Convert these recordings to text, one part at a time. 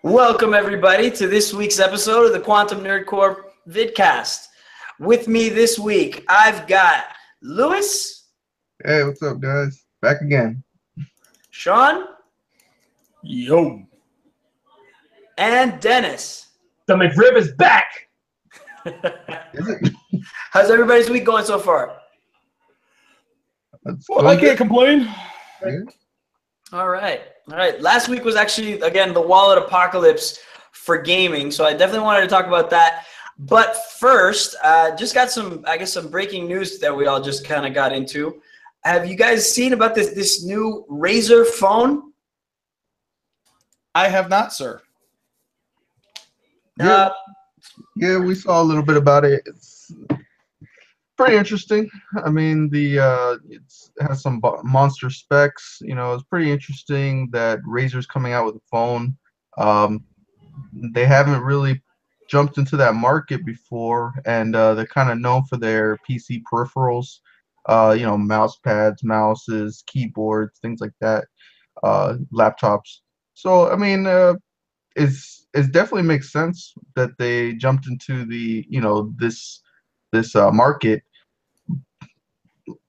Welcome, everybody, to this week's episode of the Quantum Nerdcore Vidcast. With me this week, I've got Lewis. Hey, what's up, guys? Back again. Shawn. Yo. And Dennis. The McRib is back. Is it? How's everybody's week going so far? Well, I can't complain. Yeah. All right. Last week was actually, again, the wallet apocalypse for gaming, so I definitely wanted to talk about that. But first, just got some breaking news that we all just kind of got into. Have you guys seen about this new Razer phone? I have not, sir. Yeah, we saw a little bit about it. It's pretty interesting. I mean, it has some monster specs. You know, it's pretty interesting that Razer's coming out with a phone. They haven't really jumped into that market before, and they're kind of known for their PC peripherals. Mouse pads, mouses, keyboards, things like that. Laptops. So, I mean, it definitely makes sense that they jumped into this market.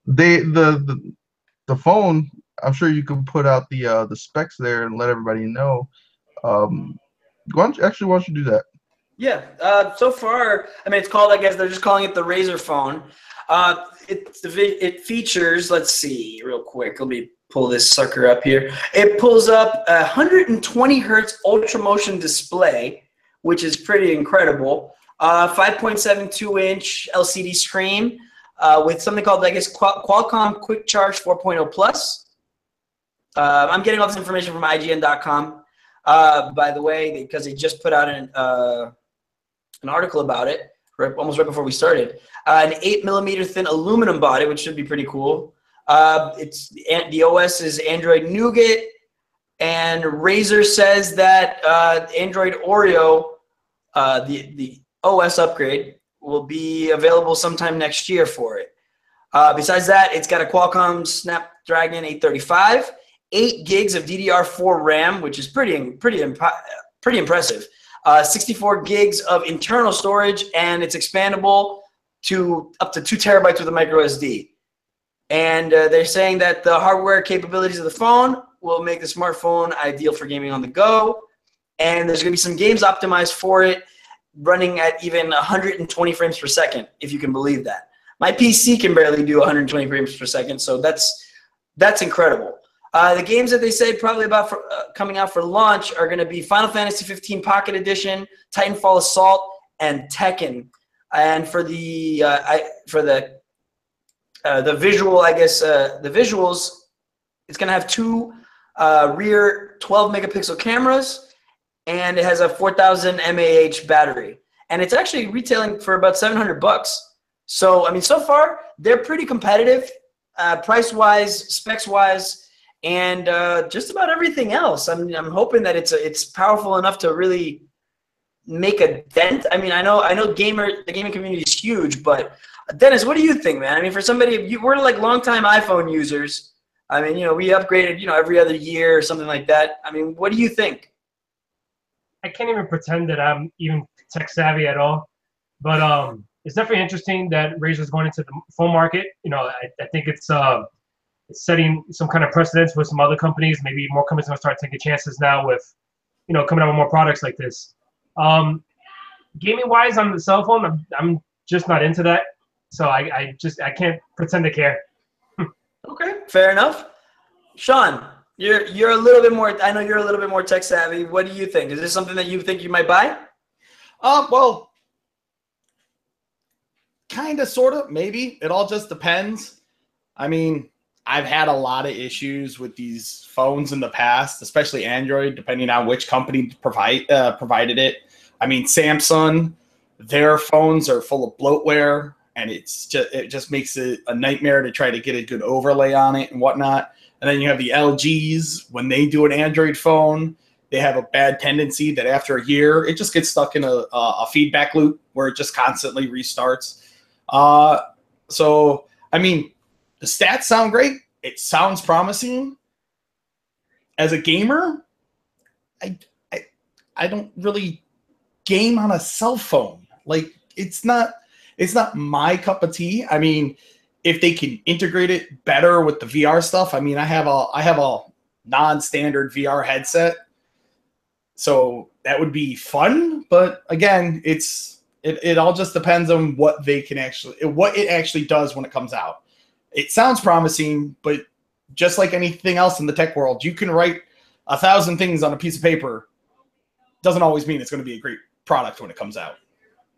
The phone, I'm sure you can put out the specs there and let everybody know. Why don't you do that? Yeah. So far, I mean, it's called, I guess they're just calling it the Razer phone. It features, let's see, real quick. Let me pull this sucker up here. It pulls up a 120 hertz ultra motion display, which is pretty incredible. 5.72 inch LCD screen with something called, I guess, Qualcomm Quick Charge 4.0 Plus. I'm getting all this information from IGN.com, by the way, because they just put out an article about it almost right before we started. An 8mm thin aluminum body, which should be pretty cool. The OS is Android Nougat, and Razer says that Android Oreo, the OS upgrade, will be available sometime next year for it. Besides that, it's got a Qualcomm Snapdragon 835, 8 gigs of DDR4 RAM, which is pretty impressive. 64 gigs of internal storage, and it's expandable to up to 2 terabytes with a micro SD. And they're saying that the hardware capabilities of the phone will make the smartphone ideal for gaming on the go. And there's going to be some games optimized for it, running at even 120 frames per second, if you can believe that. My PC can barely do 120 frames per second, so that's incredible. The games that they say probably about coming out for launch are going to be Final Fantasy 15 Pocket Edition, Titanfall Assault, and Tekken. And for the visual, I guess, the visuals, it's going to have 2 rear 12 megapixel cameras, and it has a 4000 mAh battery. And it's actually retailing for about $700. So, I mean, so far, they're pretty competitive, price-wise, specs-wise, and just about everything else. I mean, I'm hoping that it's powerful enough to really make a dent. I mean, I know the gaming community is huge, but Dennis, what do you think, man? I mean, for somebody, we're like longtime iPhone users. I mean, we upgraded, every other year or something like that. I mean, what do you think? I can't even pretend that I'm even tech savvy at all, but it's definitely interesting that Razer's going into the phone market. I think it's setting some kind of precedence with some other companies. Maybe more companies are going to start taking chances now with, coming out with more products like this. Gaming wise on the cell phone, I'm just not into that. So I can't pretend to care. Okay, fair enough. Shawn, you're a little bit more. I know you're a little bit more tech savvy. What do you think? Is this something that you think you might buy? Well, kind of, sort of, maybe. It all just depends. I mean, I've had a lot of issues with these phones in the past, especially Android, depending on which company provided it. I mean, Samsung, their phones are full of bloatware, and it just makes it a nightmare to try to get a good overlay on it and whatnot. And then you have the LGs. When they do an Android phone, they have a bad tendency that after a year, it just gets stuck in a feedback loop where it just constantly restarts. So, I mean, the stats sound great. It sounds promising. As a gamer, I don't really game on a cell phone. Like it's not my cup of tea. I mean, if they can integrate it better with the VR stuff, I mean, I have a non-standard VR headset, so that would be fun. But again, it all just depends on what it actually does when it comes out. It sounds promising, but just like anything else in the tech world, you can write 1,000 things on a piece of paper. Doesn't always mean it's going to be a great product when it comes out.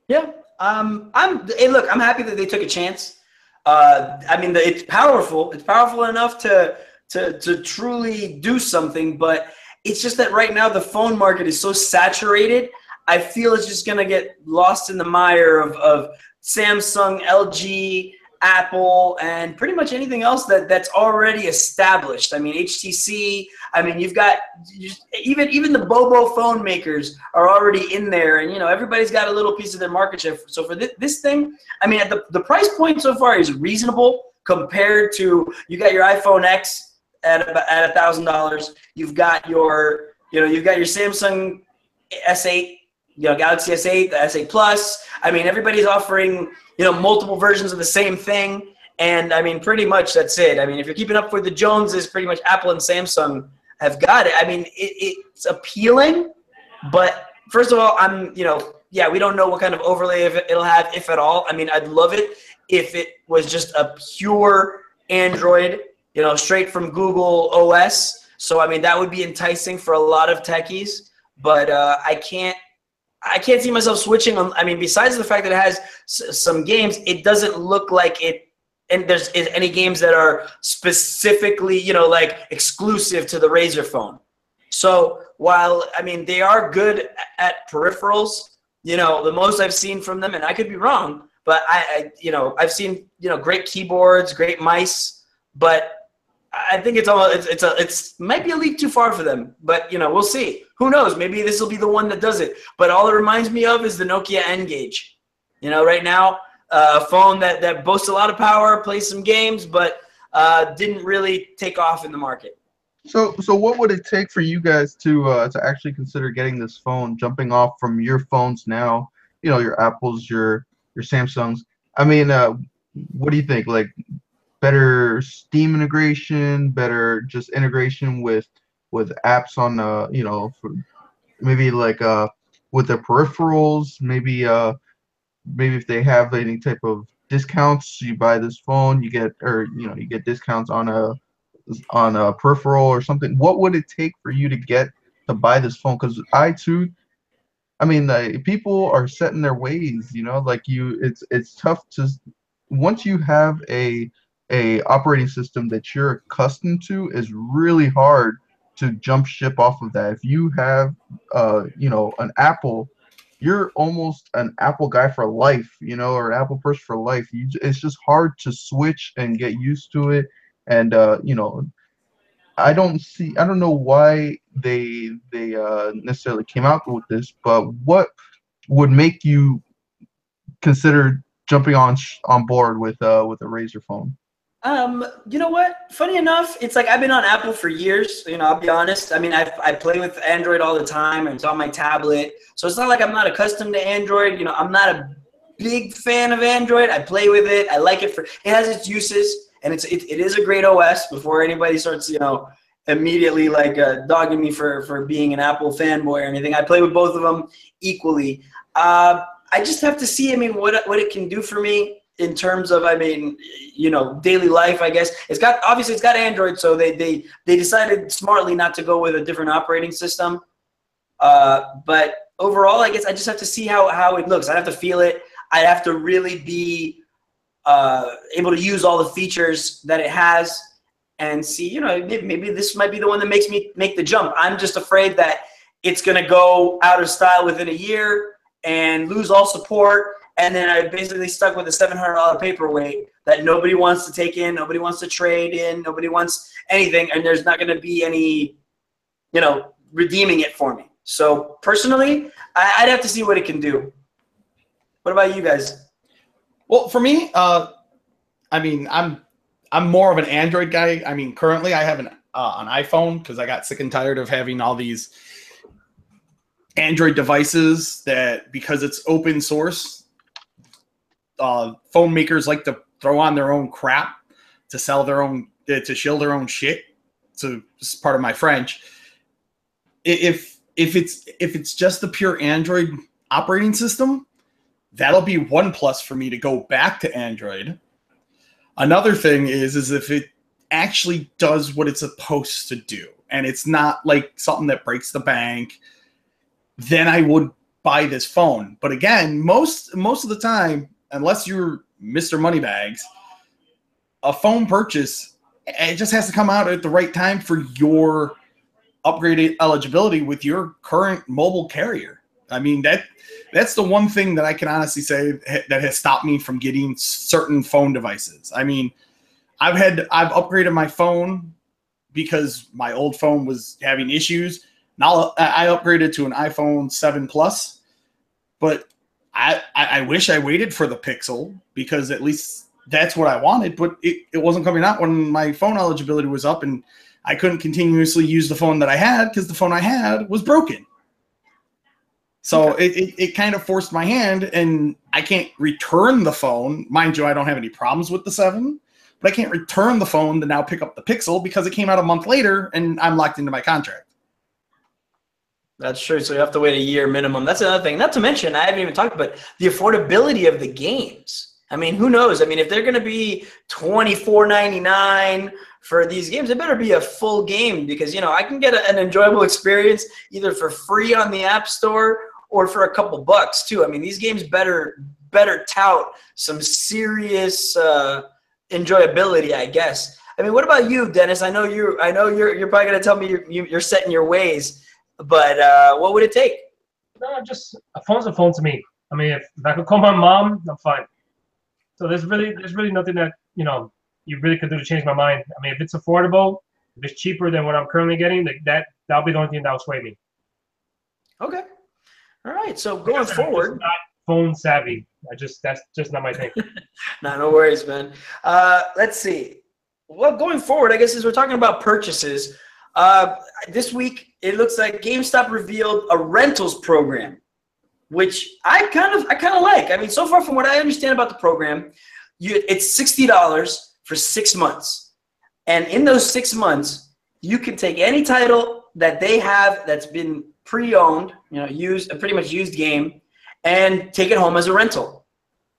Yeah. Look, I'm happy that they took a chance. I mean, it's powerful. It's powerful enough to truly do something, but it's just that right now the phone market is so saturated. I feel it's just going to get lost in the mire of Samsung, LG, Apple, and pretty much anything else that's already established. I mean, HTC. I mean, you've got even the Bobo phone makers are already in there, and everybody's got a little piece of their market share. So for this thing, I mean, at the price point so far is reasonable compared to you got your iPhone X at $1,000. You've got your Samsung S8. Galaxy S8, the S8 Plus. I mean, everybody's offering, multiple versions of the same thing. And I mean, pretty much that's it. I mean, if you're keeping up with the Joneses, pretty much Apple and Samsung have got it. I mean, it's appealing, but first of all, we don't know what kind of overlay it'll have, if at all. I mean, I'd love it if it was just a pure Android, straight from Google OS. So, I mean, that would be enticing for a lot of techies, but I can't see myself switching on. I mean, besides the fact that it has some games, it doesn't look like it. And there's any games that are specifically, like exclusive to the Razer phone. So while I mean they are good at peripherals, the most I've seen from them, and I could be wrong, but I've seen great keyboards, great mice, but I think it's might be a leap too far for them, but we'll see. Who knows? Maybe this will be the one that does it. But all it reminds me of is the Nokia N-Gage. Right now, a phone that boasts a lot of power, plays some games, but didn't really take off in the market. So what would it take for you guys to actually consider getting this phone, jumping off from your phones now? Your Apples, your Samsungs. I mean, what do you think? Like, better Steam integration, better just integration with apps on for maybe like with the peripherals, maybe if they have any type of discounts, you buy this phone, you get discounts on a peripheral or something. What would it take for you to buy this phone? Because I mean, people are set in their ways, like it's tough to, once you have a operating system that you're accustomed to, is really hard to jump ship off of that. If you have an Apple, you're almost an Apple guy for life, or an Apple person for life. It's just hard to switch and get used to it. And I don't know why they necessarily came out with this, but what would make you consider jumping on board with a Razer phone? You know what? Funny enough, it's like I've been on Apple for years. I'll be honest. I mean, I play with Android all the time, and it's on my tablet. So it's not like I'm not accustomed to Android. I'm not a big fan of Android. I play with it. I like it it has its uses, and it is a great OS. Before anybody starts, immediately like dogging me for being an Apple fanboy or anything, I play with both of them equally. I just have to see. I mean, what it can do for me. In terms of, I mean, daily life, I guess it's got Android, so they decided smartly not to go with a different operating system. But overall, I guess I just have to see how it looks. I'd have to feel it. I'd have to really be able to use all the features that it has and see, maybe this might be the one that makes me make the jump. I'm just afraid that it's going to go out of style within a year and lose all support. And then I basically stuck with a $700 paperweight that nobody wants to take in, nobody wants to trade in, nobody wants anything, and there's not going to be any, redeeming it for me. So personally, I'd have to see what it can do. What about you guys? Well, for me, I mean, I'm more of an Android guy. I mean, currently I have an iPhone because I got sick and tired of having all these Android devices that, because it's open source, phone makers like to throw on their own crap to sell their own, to shill their own shit. So this is part of my French. If it's just the pure Android operating system, that'll be one plus for me to go back to Android. Another thing is if it actually does what it's supposed to do, and it's not like something that breaks the bank, then I would buy this phone. But again, most of the time, unless you're Mr. Moneybags, a phone purchase, it just has to come out at the right time for your upgraded eligibility with your current mobile carrier. I mean, that's the one thing that I can honestly say that has stopped me from getting certain phone devices. I mean, I've upgraded my phone because my old phone was having issues. Now I upgraded to an iPhone 7 Plus, but I wish I waited for the Pixel because at least that's what I wanted, but it wasn't coming out when my phone eligibility was up, and I couldn't continuously use the phone that I had because the phone I had was broken. So it kind of forced my hand, and I can't return the phone. Mind you, I don't have any problems with the 7, but I can't return the phone to now pick up the Pixel because it came out a month later, and I'm locked into my contract. That's true. So you have to wait a year minimum. That's another thing. Not to mention, I haven't even talked about the affordability of the games. I mean, who knows? I mean, if they're going to be $24.99 for these games, it better be a full game because, you know, I can get an enjoyable experience either for free on the App Store or for a couple bucks too. I mean, these games better tout some serious enjoyability, I guess. I mean, what about you, Dennis? I know you're probably going to tell me you're set in your ways, but what would it take? No, just a phone's a phone to me. I mean, if I could call my mom, I'm fine. So there's really nothing that, you know, you really could do to change my mind. I mean, if it's affordable, if it's cheaper than what I'm currently getting, that'll be the only thing that'll sway me. Okay. All right. So going forward, I'm not phone savvy. That's just not my thing. No worries, man. Let's see. Well, going forward, I guess as we're talking about purchases, this week it looks like GameStop revealed a rentals program, which I kind of like. I mean, so far from what I understand about the program, it's $60 for 6 months. And in those 6 months, you can take any title that they have that's been pre-owned, you know, used, a pretty much used game, and take it home as a rental.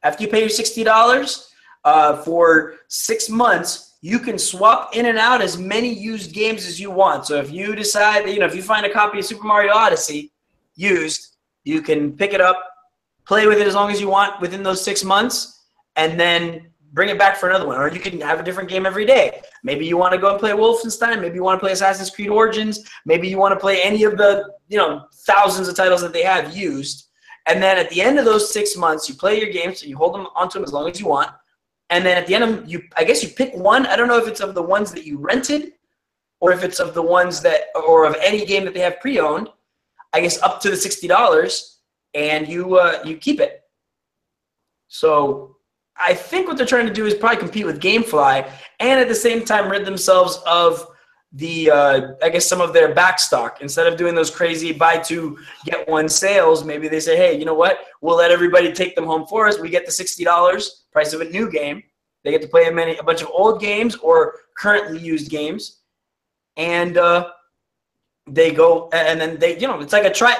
After you pay your $60 for 6 months, you can swap in and out as many used games as you want. So if you decide that, you know, if you find a copy of Super Mario Odyssey used, you can pick it up, play with it as long as you want within those 6 months, and then bring it back for another one. Or you can have a different game every day. Maybe you want to go and play Wolfenstein. Maybe you want to play Assassin's Creed Origins. Maybe you want to play any of the, you know, thousands of titles that they have used. And then at the end of those 6 months, you play your games, so you hold them onto them as long as you want. And then at the end of them, I guess you pick one. I don't know if it's of the ones that you rented or if it's of the ones that, or of any game that they have pre-owned, I guess up to the $60, and you keep it. So I think what they're trying to do is probably compete with GameFly and at the same time rid themselves of the, I guess, some of their back stock. Instead of doing those crazy buy two, get one sales, maybe they say, hey, you know what? We'll let everybody take them home for us. We get the $60, price of a new game. They get to play a bunch of old games or currently used games. And they go, and then they, you know, it's like a try.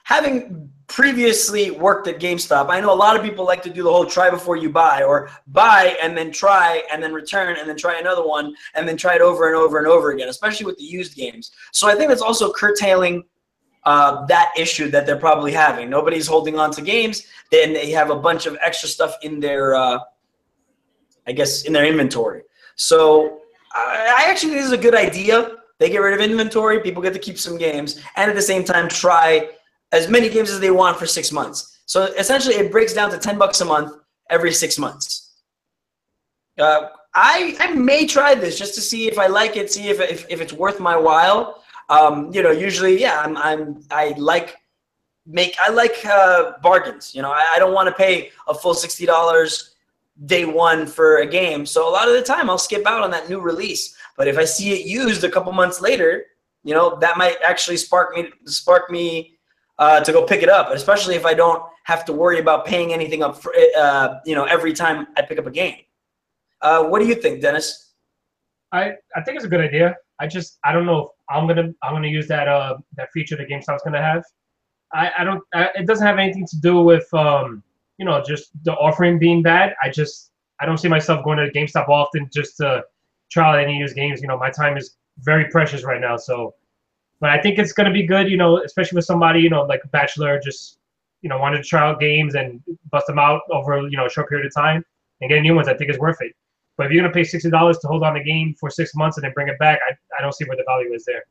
Having previously worked at GameStop, I know a lot of people like to do the whole try before you buy, or buy and then try and then return and then try another one and then try it over and over and over again, especially with the used games. So I think it's also curtailing that issue that they're probably having. Nobody's holding on to games, then they have a bunch of extra stuff in their, I guess, in their inventory. So I actually think this is a good idea. They get rid of inventory, people get to keep some games, and at the same time try as many games as they want for 6 months. So essentially it breaks down to $10 a month every 6 months. I may try this just to see if I like it, see if it's worth my while. You know, usually, yeah, I like bargains. You know, I don't want to pay a full $60 day one for a game. So a lot of the time I'll skip out on that new release. But if I see it used a couple months later, you know, that might actually spark me to go pick it up, especially if I don't have to worry about paying anything up for every time I pick up a game. What do you think, Dennis? I think it's a good idea. I don't know if I'm gonna use that feature that GameStop's gonna have. I don't. It doesn't have anything to do with just the offering being bad. I don't see myself going to GameStop often just to try out any used games. My time is very precious right now. So, but I think it's gonna be good. Especially with somebody like a bachelor, just wanted to try out games and bust them out over a short period of time and get new ones. I think it's worth it. But if you're gonna pay $60 to hold on a game for 6 months and then bring it back, I don't see where the value is there.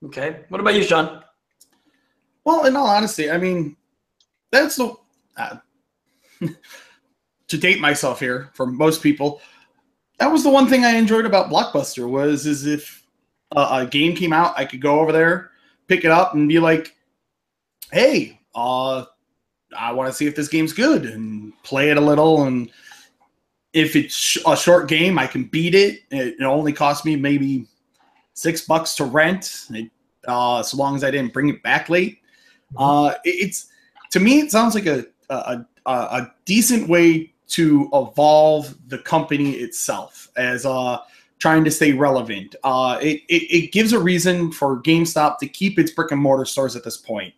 Okay. What about you, Shawn? Well, in all honesty, I mean, that's the to date myself here for most people. That was the one thing I enjoyed about Blockbuster is if a game came out, I could go over there, pick it up, and be like, "Hey, I want to see if this game's good," and play it a little. And if it's a short game, I can beat it. It only cost me maybe $6 to rent, so long as I didn't bring it back late. It's to me, it sounds like a decent way to evolve the company itself as trying to stay relevant. It gives a reason for GameStop to keep its brick and mortar stores at this point,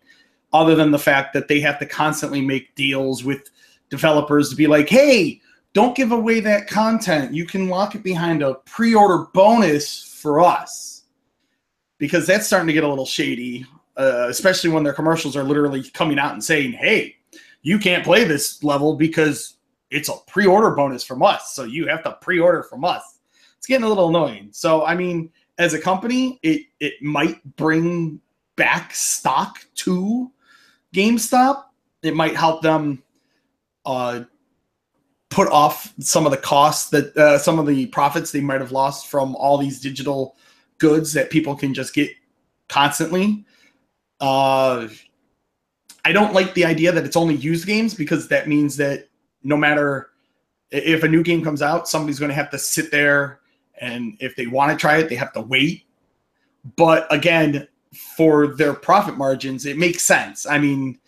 other than the fact that they have to constantly make deals with developers to be like, hey, don't give away that content. You can lock it behind a pre-order bonus for us, because that's starting to get a little shady, especially when their commercials are literally coming out and saying, hey, you can't play this level because it's a pre-order bonus from us, so you have to pre-order from us. It's getting a little annoying. So, I mean, as a company, it might bring back stock to GameStop. It might help them put off some of the costs that some of the profits they might have lost from all these digital goods that people can just get constantly. I don't like the idea that it's only used games, because that means that no matter if a new game comes out, somebody's going to have to sit there, and if they want to try it, they have to wait. But again, for their profit margins, it makes sense. I mean,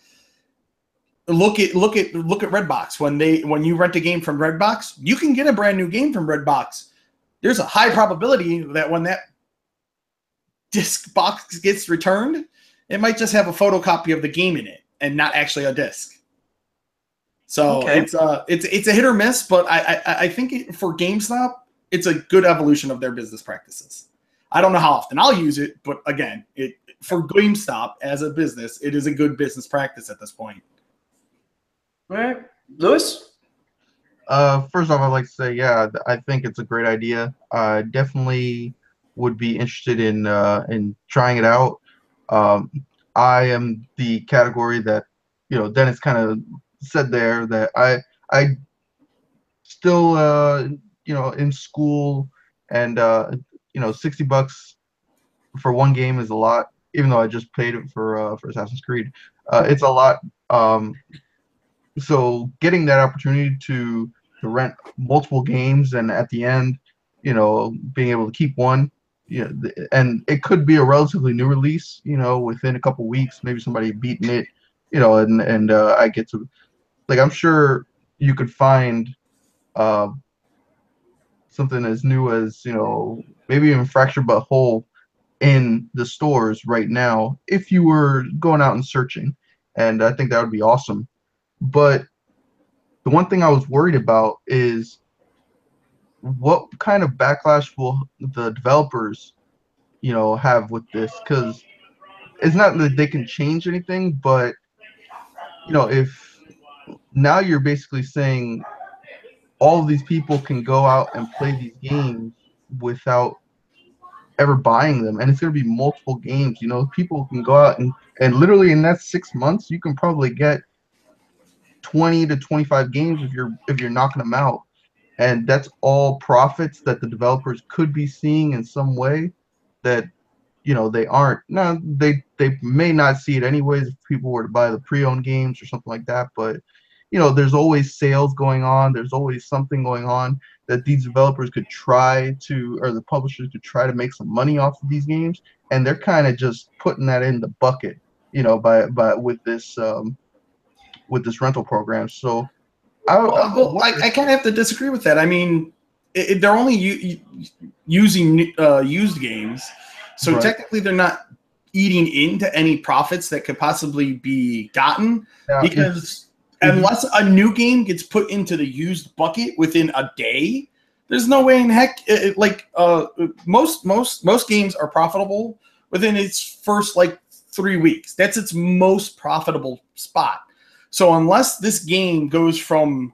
look at Redbox. When you rent a game from Redbox, you can get a brand new game from Redbox. There's a high probability that when that disc box gets returned, it might just have a photocopy of the game in it and not actually a disc. So okay. It's a hit or miss, but I think for GameStop, it's a good evolution of their business practices. I don't know how often I'll use it, but again, for GameStop as a business, it is a good business practice at this point. All right, Lewis? First off, I'd like to say, yeah, I think it's a great idea. I definitely would be interested in trying it out. I am the category that, Dennis kind of said there, that I still, in school, and $60 for one game is a lot, even though I just paid it for Assassin's Creed. It's a lot. So getting that opportunity to rent multiple games, and at the end, being able to keep one, and it could be a relatively new release, within a couple weeks, maybe somebody beating it, and I get to, like, I'm sure you could find something as new as, maybe even Fractured But Whole in the stores right now if you were going out and searching, and I think that would be awesome. But the one thing I was worried about is what kind of backlash will the developers, have with this, because it's not that they can change anything, but if now you're basically saying all of these people can go out and play these games without ever buying them, and it's going to be multiple games. People can go out and literally in that 6 months, you can probably get 20 to 25 games if you're knocking them out, and that's all profits that the developers could be seeing in some way that they aren't. Now they may not see it anyways if people were to buy the pre-owned games or something like that, but there's always sales going on, there's always something going on that these developers could try to, or the publishers could try to make some money off of these games, and they're kind of just putting that in the bucket you know, by with this rental program. So I kind of have to disagree with that. I mean, they're only using used games, so Right. technically they're not eating into any profits that could possibly be gotten, Now, because if you- unless a new game gets put into the used bucket within a day, there's no way in heck. Most games are profitable within its first like 3 weeks. That's its most profitable spot. So unless this game goes from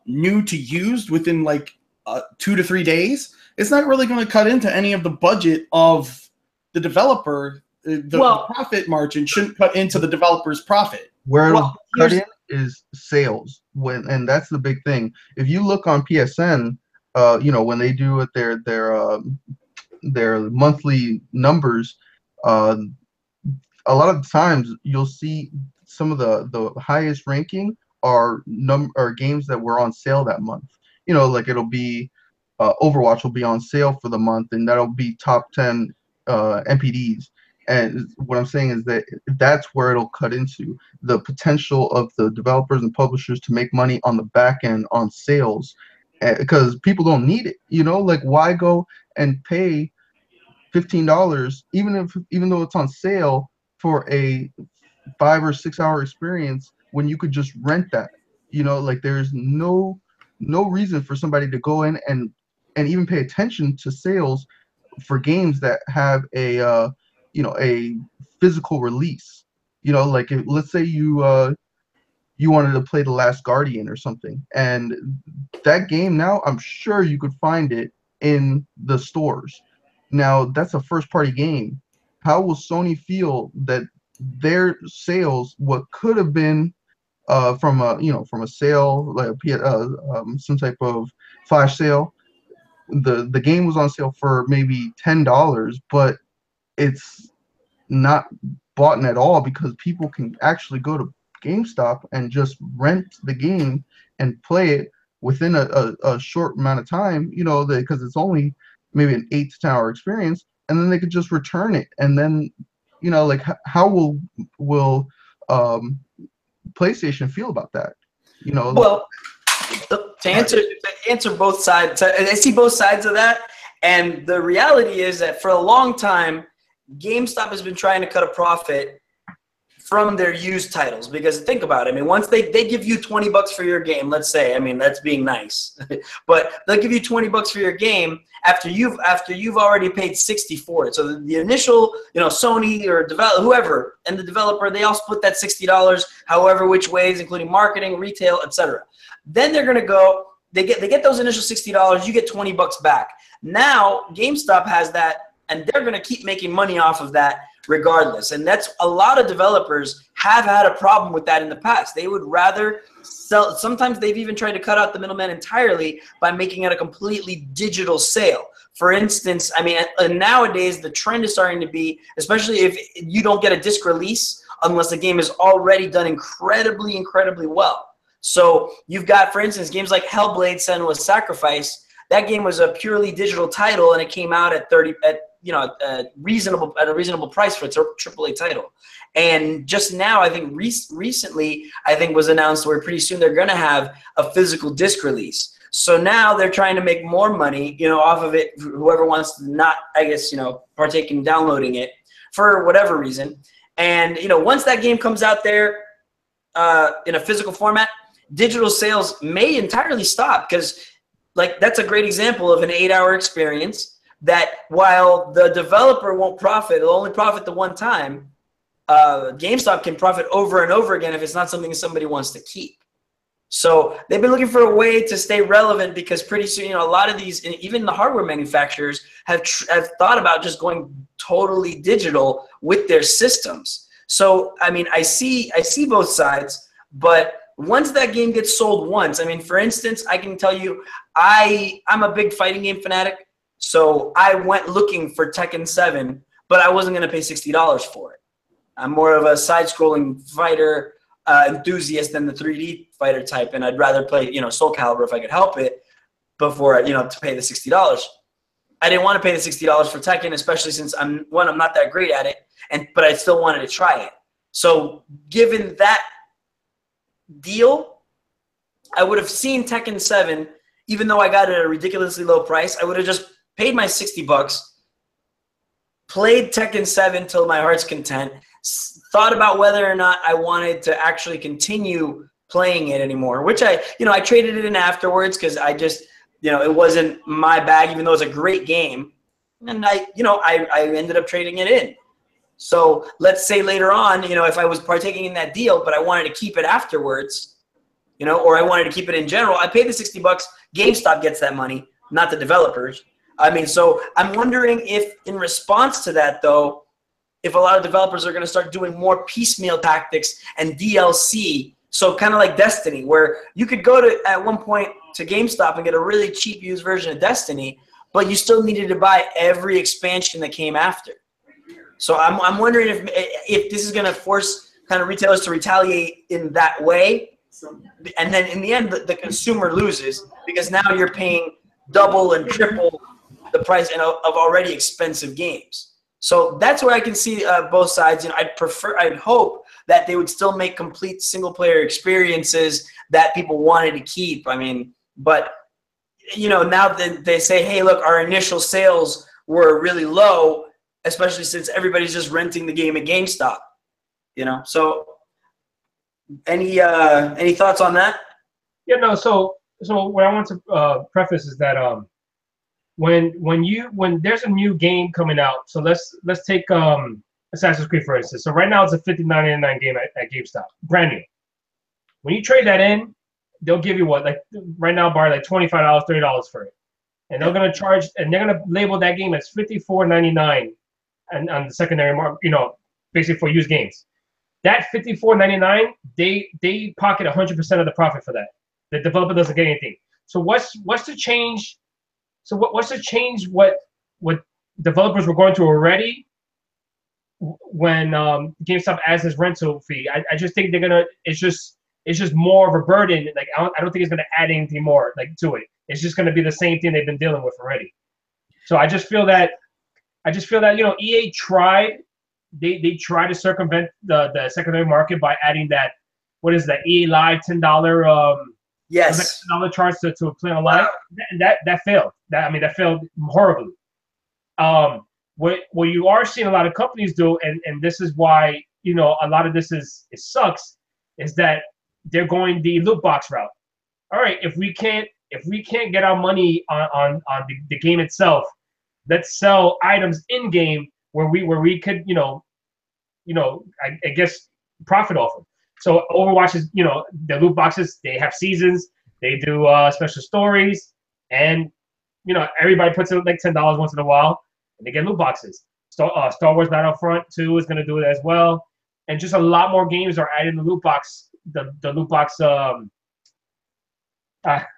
new to used within like 2 to 3 days, it's not really going to cut into any of the budget of the developer. The profit margin shouldn't cut into the developer's profit. where it'll cut in is sales, and that's the big thing. If you look on PSN, you know, when they do it, their monthly numbers, a lot of times you'll see some of the highest ranking are games that were on sale that month. You know, like it'll be Overwatch will be on sale for the month, and that'll be top 10 MPDs. And what I'm saying is that that's where it'll cut into the potential of the developers and publishers to make money on the back end on sales, because people don't need it. You know, like why go and pay $15 even though it's on sale for a 5 or 6 hour experience when you could just rent that? You know, like there's no reason for somebody to go in and even pay attention to sales for games that have a you know, a physical release. You know, like let's say you wanted to play The Last Guardian or something, and that game now I'm sure you could find it in the stores. Now that's a first party game. How will Sony feel that their sales, what could have been from a sale, like some type of flash sale, the game was on sale for maybe $10, but it's not bought at all because people can actually go to GameStop and just rent the game and play it within a short amount of time, you know, because it's only maybe an 8 to 10 hour experience, and then they could just return it. And then, you know, like how will PlayStation feel about that? You know, well, to answer both sides, I see both sides of that, and the reality is that for a long time, GameStop has been trying to cut a profit from their used titles, because think about it. I mean, once they give you $20 for your game, let's say, I mean, that's being nice, but they'll give you $20 for your game after you've already paid $60 for it. So the initial, you know, Sony or whoever and the developer, they all split that $60 however which ways, including marketing, retail, etc. Then they're gonna go. They get those initial $60. You get $20 back. Now GameStop has that, and they're gonna keep making money off of that regardless. And that's a lot of developers have had a problem with that in the past. They would rather sell. Sometimes they've even tried to cut out the middleman entirely by making it a completely digital sale. For instance, I mean, nowadays the trend is starting to be, especially if you don't get a disc release unless the game is already done incredibly, incredibly well. So you've got, for instance, games like Hellblade: Senua's Sacrifice. That game was a purely digital title, and it came out at a reasonable price for its AAA title. And just now, I think recently, I think was announced where pretty soon they're going to have a physical disc release. So now they're trying to make more money, you know, off of it. Whoever wants to not, I guess, you know, partake in downloading it for whatever reason. And you know, once that game comes out there in a physical format, digital sales may entirely stop, because like that's a great example of an 8-hour experience that while the developer won't profit, it'll only profit the one time. GameStop can profit over and over again if it's not something somebody wants to keep. So they've been looking for a way to stay relevant, because pretty soon, you know, a lot of these, even the hardware manufacturers have thought about just going totally digital with their systems. So I mean, I see both sides, but once that game gets sold once, I mean, for instance, I can tell you, I'm a big fighting game fanatic. So I went looking for Tekken 7, but I wasn't going to pay $60 for it. I'm more of a side-scrolling fighter enthusiast than the 3D fighter type, and I'd rather play, you know, Soul Calibur if I could help it before, you know, to pay the $60. I didn't want to pay the $60 for Tekken, especially since I'm not that great at it, but I still wanted to try it. So given that deal, I would have seen Tekken 7, even though I got it at a ridiculously low price. I would have just paid my $60, played Tekken 7 till my heart's content, thought about whether or not I wanted to actually continue playing it anymore, which I traded it in afterwards because I just, it wasn't my bag, even though it's a great game. And I ended up trading it in. So let's say later on, if I was partaking in that deal, but I wanted to keep it afterwards, or I wanted to keep it in general, I paid the $60. GameStop gets that money, not the developers. I mean, so I'm wondering if in response to that, though, if a lot of developers are going to start doing more piecemeal tactics and DLC, so kind of like Destiny, where you could go to at one point to GameStop and get a really cheap used version of Destiny, but you still needed to buy every expansion that came after. So I'm wondering if this is going to force kind of retailers to retaliate in that way, and then in the end, the consumer loses because now you're paying double and triple the price of already expensive games. So that's where I can see both sides. I'd hope that they would still make complete single-player experiences that people wanted to keep. I mean, but now that they say, hey, look, our initial sales were really low, especially since everybody's just renting the game at GameStop. So any thoughts on that? Yeah, no. So what I want to preface is that when there's a new game coming out, so let's take Assassin's Creed for instance. So right now it's a $59.99 game at GameStop, brand new. When you trade that in, they'll give you what, like right now, bar like $25, $30 for it, and they're gonna charge, and they're gonna label that game as $54.99, and on the secondary market, basically for used games. That $54.99, they pocket 100% of the profit for that. The developer doesn't get anything. So what's the change? So what's the change? What developers were going through already when GameStop adds this rental fee? I just think they're gonna. It's just more of a burden. Like I don't think it's gonna add anything more like to it. It's just gonna be the same thing they've been dealing with already. So I just feel that EA tried. They try to circumvent the secondary market by adding that, what is that, EA Live $10 yes $10 charge to play online. And that failed. That failed horribly. What you are seeing a lot of companies do, and this is why a lot of this it sucks, is that they're going the loot box route. All right, if we can't get our money on the game itself, let's sell items in game where we could, I guess profit off them. So Overwatch is, the loot boxes, they have seasons, they do special stories, and everybody puts in like $10 once in a while, and they get loot boxes. Star Wars Battlefront 2 is going to do it as well, and just a lot more games are adding the loot box, the loot box.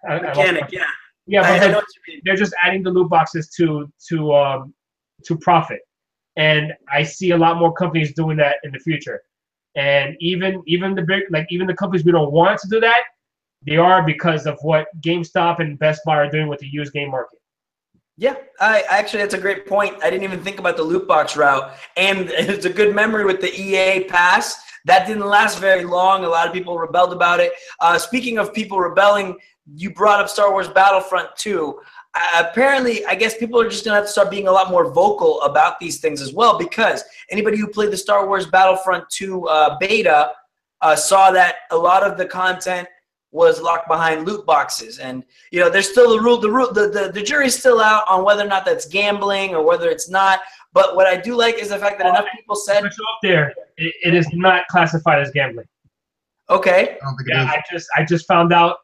Mechanic, yeah. Yeah, but I know what you mean. they're just adding the loot boxes to profit, and I see a lot more companies doing that in the future. And even the big, even the companies we don't want to do that, they are, because of what GameStop and Best Buy are doing with the used game market. Yeah, actually, that's a great point. I didn't even think about the loot box route, and it's a good memory with the EA Pass. That didn't last very long. A lot of people rebelled about it. Speaking of people rebelling, you brought up Star Wars Battlefront 2. Apparently, I guess people are just going to have to start being a lot more vocal about these things as well, because anybody who played the Star Wars Battlefront 2 beta saw that a lot of the content was locked behind loot boxes. And, there's still the jury's still out on whether or not that's gambling or whether it's not. But what I do like is the fact that enough people said— Up there, it is not classified as gambling. Okay. I just found out.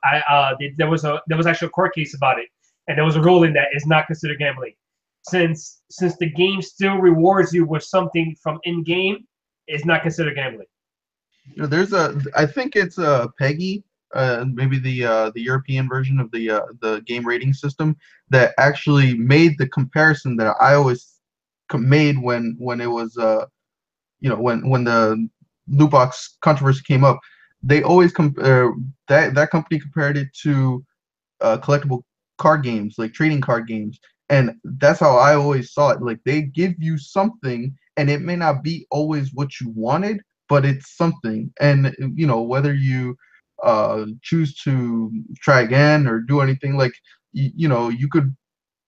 There was actually a court case about it, and there was a ruling that is not considered gambling, since the game still rewards you with something from in game. It's not considered gambling. There's I think it's Peggy, maybe the European version of the game rating system, that actually made the comparison that I always made when it was when the loot box controversy came up. They always that company compared it to collectible card games, like trading card games, and that's how I always saw it. Like, they give you something, and it may not be always what you wanted, but it's something. And you know, whether you choose to try again or do anything, like you know, you could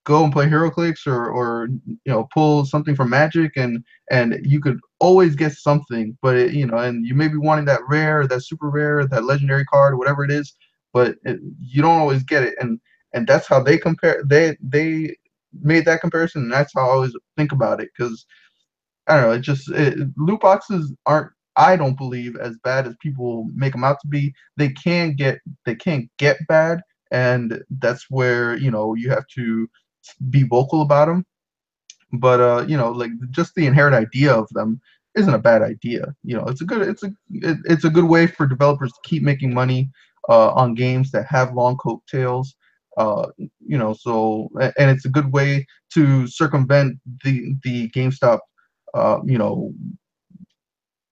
go and play HeroClix or you know, pull something from Magic, and you could always get something. But you know, and you may be wanting that rare, that super rare, that legendary card, whatever it is, but you don't always get it. And that's how they compare. They made that comparison, and that's how I always think about it. Because I don't know, loot boxes aren't, I don't believe, as bad as people make them out to be. They can get bad, and that's where, you know, you have to be vocal about them. But you know, like, just the inherent idea of them isn't a bad idea. You know, it's a good way for developers to keep making money on games that have long coattails. You know, so, and it's a good way to circumvent the GameStop you know,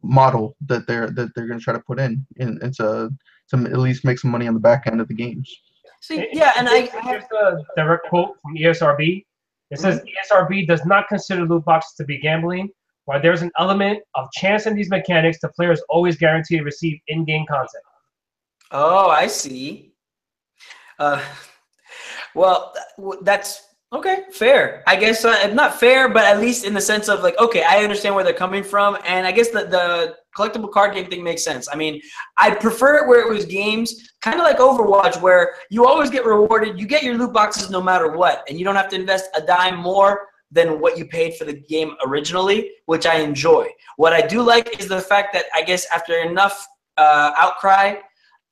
model that they're going to try to put in, and to at least make some money on the back end of the games. See, yeah, and here's a direct quote from ESRB. It says ESRB does not consider loot boxes to be gambling, while there's an element of chance in these mechanics. The players always guarantee to receive in-game content. Oh, I see. Well, that's okay, fair. I guess not fair, but at least in the sense of, like, okay, I understand where they're coming from, and I guess the collectible card game thing makes sense. I mean, I'd prefer it where it was games, kind of like Overwatch, where you always get rewarded. You get your loot boxes no matter what, and you don't have to invest a dime more than what you paid for the game originally, which I enjoy. What I do like is the fact that, I guess, after enough outcry,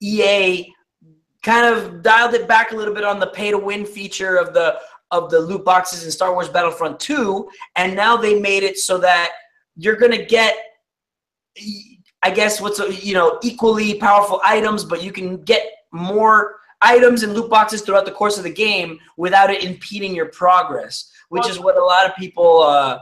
EA kind of dialed it back a little bit on the pay-to-win feature of the loot boxes in Star Wars Battlefront 2, and now they made it so that you're going to get, I guess, equally powerful items, but you can get more items and loot boxes throughout the course of the game without it impeding your progress, which is what a lot of people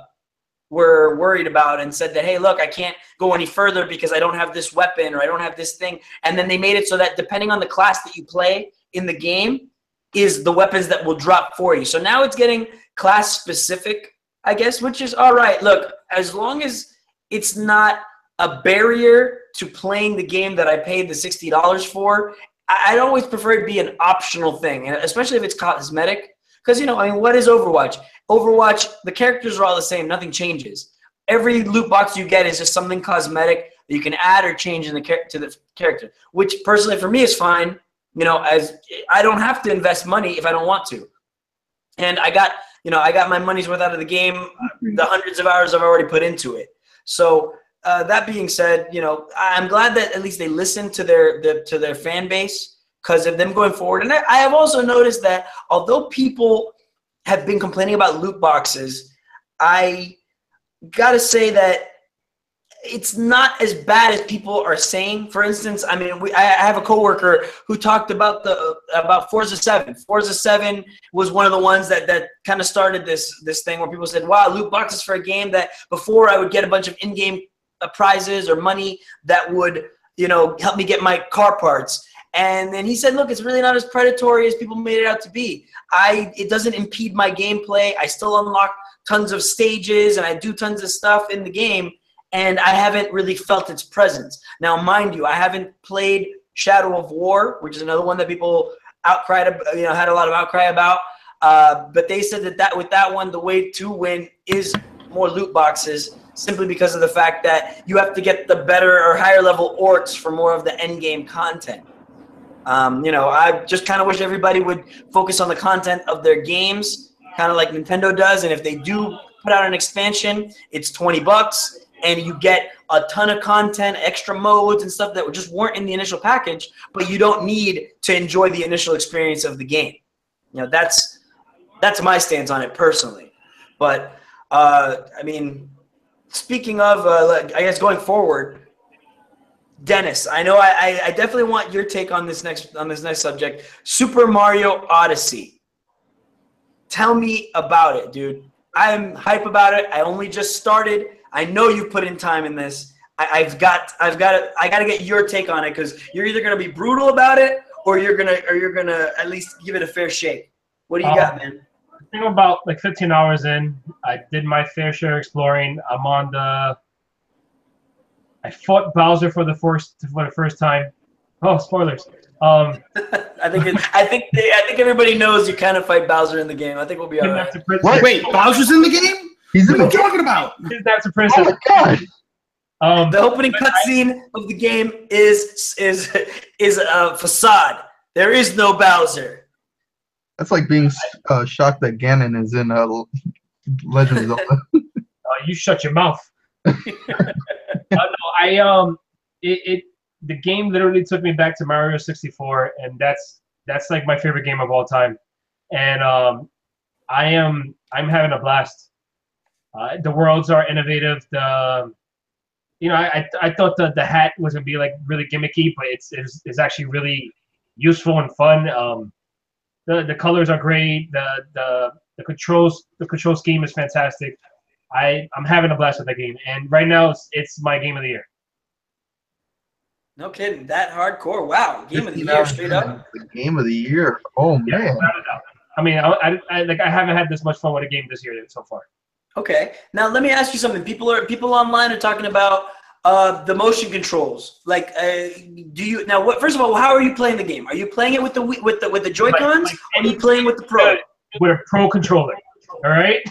were worried about, and said that, hey, look, I can't go any further because I don't have this weapon or I don't have this thing. And then they made it so that depending on the class that you play in the game is the weapons that will drop for you. So now it's getting class specific, I guess, which is all right. Look, as long as it's not a barrier to playing the game that I paid the $60 for, I'd always prefer it to be an optional thing, and especially if it's cosmetic. Because, you know, I mean, what is Overwatch? Overwatch, the characters are all the same. Nothing changes. Every loot box you get is just something cosmetic that you can add or change to the character, which personally for me is fine. You know, as I don't have to invest money if I don't want to. And I got my money's worth out of the game, the hundreds of hours I've already put into it. So that being said, you know, I'm glad that at least they listened to their fan base because of them going forward. And I have also noticed that although people have been complaining about loot boxes, I gotta say that it's not as bad as people are saying. For instance, I mean, I have a coworker who talked about Forza 7. Forza 7 was one of the ones that kind of started this thing where people said, wow, loot boxes for a game that before I would get a bunch of in-game prizes or money that would, you know, help me get my car parts. And then he said, look, it's really not as predatory as people made it out to be. It doesn't impede my gameplay. I still unlock tons of stages and I do tons of stuff in the game, and I haven't really felt its presence. Now, mind you, I haven't played Shadow of War, which is another one that people had a lot of outcry about. But they said that with that one, the way to win is more loot boxes, simply because of the fact that you have to get the better or higher level orcs for more of the end game content. You know, I just kind of wish everybody would focus on the content of their games, kind of like Nintendo does. And if they do put out an expansion, it's $20, and you get a ton of content, extra modes and stuff that just weren't in the initial package, but you don't need to enjoy the initial experience of the game. You know, that's my stance on it personally. But I mean, speaking of, I guess going forward, Dennis, I know I definitely want your take on this next subject. Super Mario Odyssey. Tell me about it, dude. I'm hype about it. I only just started. I know you put in time in this. I gotta get your take on it, because you're either gonna be brutal about it or you're gonna at least give it a fair shake. What do you got, man? I think I'm about like 15 hours in. I did my fair share exploring. I'm on I fought Bowser for the first time. Oh, spoilers. I think everybody knows you kind of fight Bowser in the game. I think we'll be all right. What? Wait, Bowser's in the game? He's in What are the you talking about? Kidnaps a Oh princess. my god! The opening cutscene of the game is a facade. There is no Bowser. That's like being shocked that Ganon is in Legend of Zelda. You shut your mouth. The game literally took me back to Mario 64, and that's like my favorite game of all time. And I'm having a blast. The worlds are innovative. I thought the hat was gonna be like really gimmicky, but it's actually really useful and fun. The colors are great. The control scheme is fantastic. I'm having a blast with the game, and right now it's my game of the year. No kidding, that hardcore. Wow, game of the year, straight up. The game of the year. Oh Yeah, man. without a doubt. I mean, I haven't had this much fun with a game this year so far. Okay, now let me ask you something. People online are talking about the motion controls. Like, do you now? What? First of all, how are you playing the game? Are you playing it with the Joy-Cons? Or are you playing with the Pro? With a Pro controller. All right,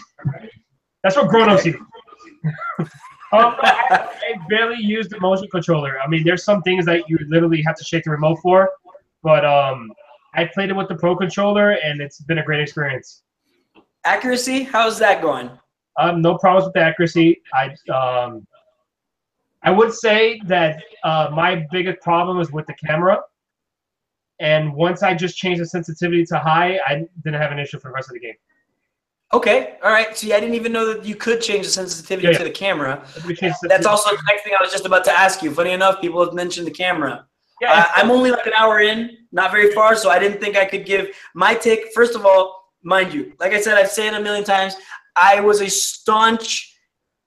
that's what grown-ups use. I barely use the motion controller. I mean, there's some things that you literally have to shake the remote for, but I played it with the Pro controller, and it's been a great experience. Accuracy? How's that going? No problems with the accuracy. I would say that my biggest problem is with the camera, and once I just changed the sensitivity to high, I didn't have an issue for the rest of the game. Okay, all right. See, I didn't even know that you could change the sensitivity to the camera. That's also the next thing I was just about to ask you. Funny enough, people have mentioned the camera. Yeah, I'm only like an hour in, not very far, so I didn't think I could give my take. First of all, mind you, like I said, I've said it a million times, I was a staunch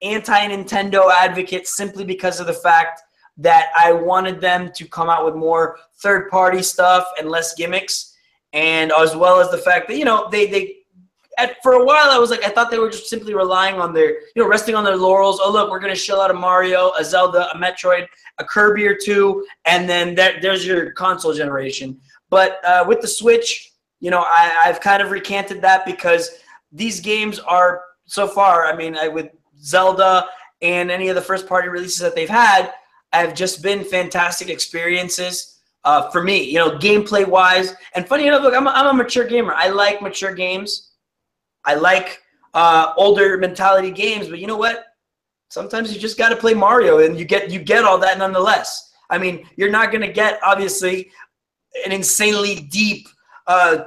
anti-Nintendo advocate simply because of the fact that I wanted them to come out with more third-party stuff and less gimmicks, and as well as the fact that, for a while, I thought they were just simply relying on resting on their laurels. Oh, look, we're going to shell out a Mario, a Zelda, a Metroid, a Kirby or two, and then there's your console generation. But with the Switch, I've kind of recanted that because these games are, so far, with Zelda and any of the first-party releases that they've had, have just been fantastic experiences for me, gameplay-wise. And funny enough, look, I'm a mature gamer. I like mature games. I like older mentality games, but you know what? Sometimes you just got to play Mario, and you get all that nonetheless. I mean, you're not going to get, obviously, an insanely deep,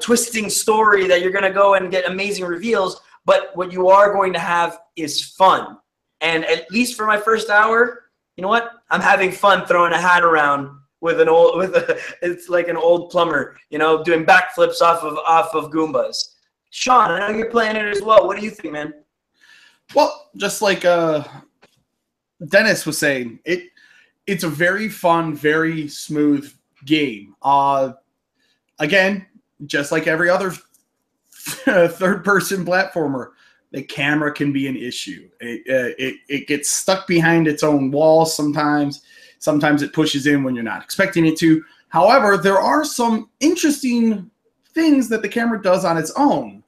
twisting story that you're going to go and get amazing reveals, but what you are going to have is fun. And at least for my first hour, you know what? I'm having fun throwing a hat around it's like an old plumber, doing backflips off of Goombas. Shawn, I know you're playing it as well. What do you think, man? Well, just like Dennis was saying, it's a very fun, very smooth game. Again, just like every other third-person platformer, the camera can be an issue. It gets stuck behind its own wall sometimes. Sometimes it pushes in when you're not expecting it to. However, there are some interesting things that the camera does on its own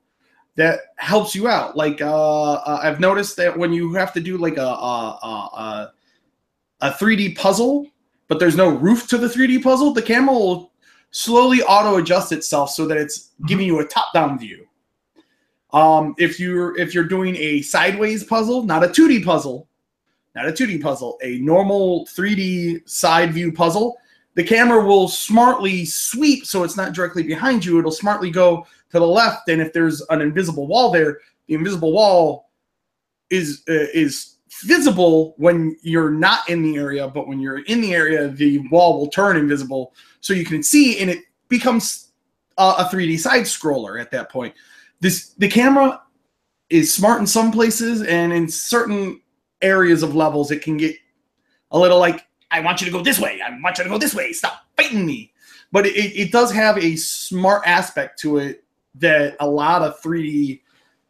that helps you out. Like I've noticed that when you have to do like a 3D puzzle, but there's no roof to the 3D puzzle, the camera will slowly auto adjust itself so that it's giving you a top-down view. If you're doing a sideways puzzle, not a 2D puzzle, a normal 3D side view puzzle, the camera will smartly sweep so it's not directly behind you. It'll smartly go to the left, and if there's an invisible wall there, the invisible wall is visible when you're not in the area, but when you're in the area, the wall will turn invisible so you can see, and it becomes a 3D side scroller at that point. The camera is smart in some places, and in certain areas of levels, it can get a little like, I want you to go this way. I want you to go this way. Stop fighting me. But it does have a smart aspect to it that a lot of 3D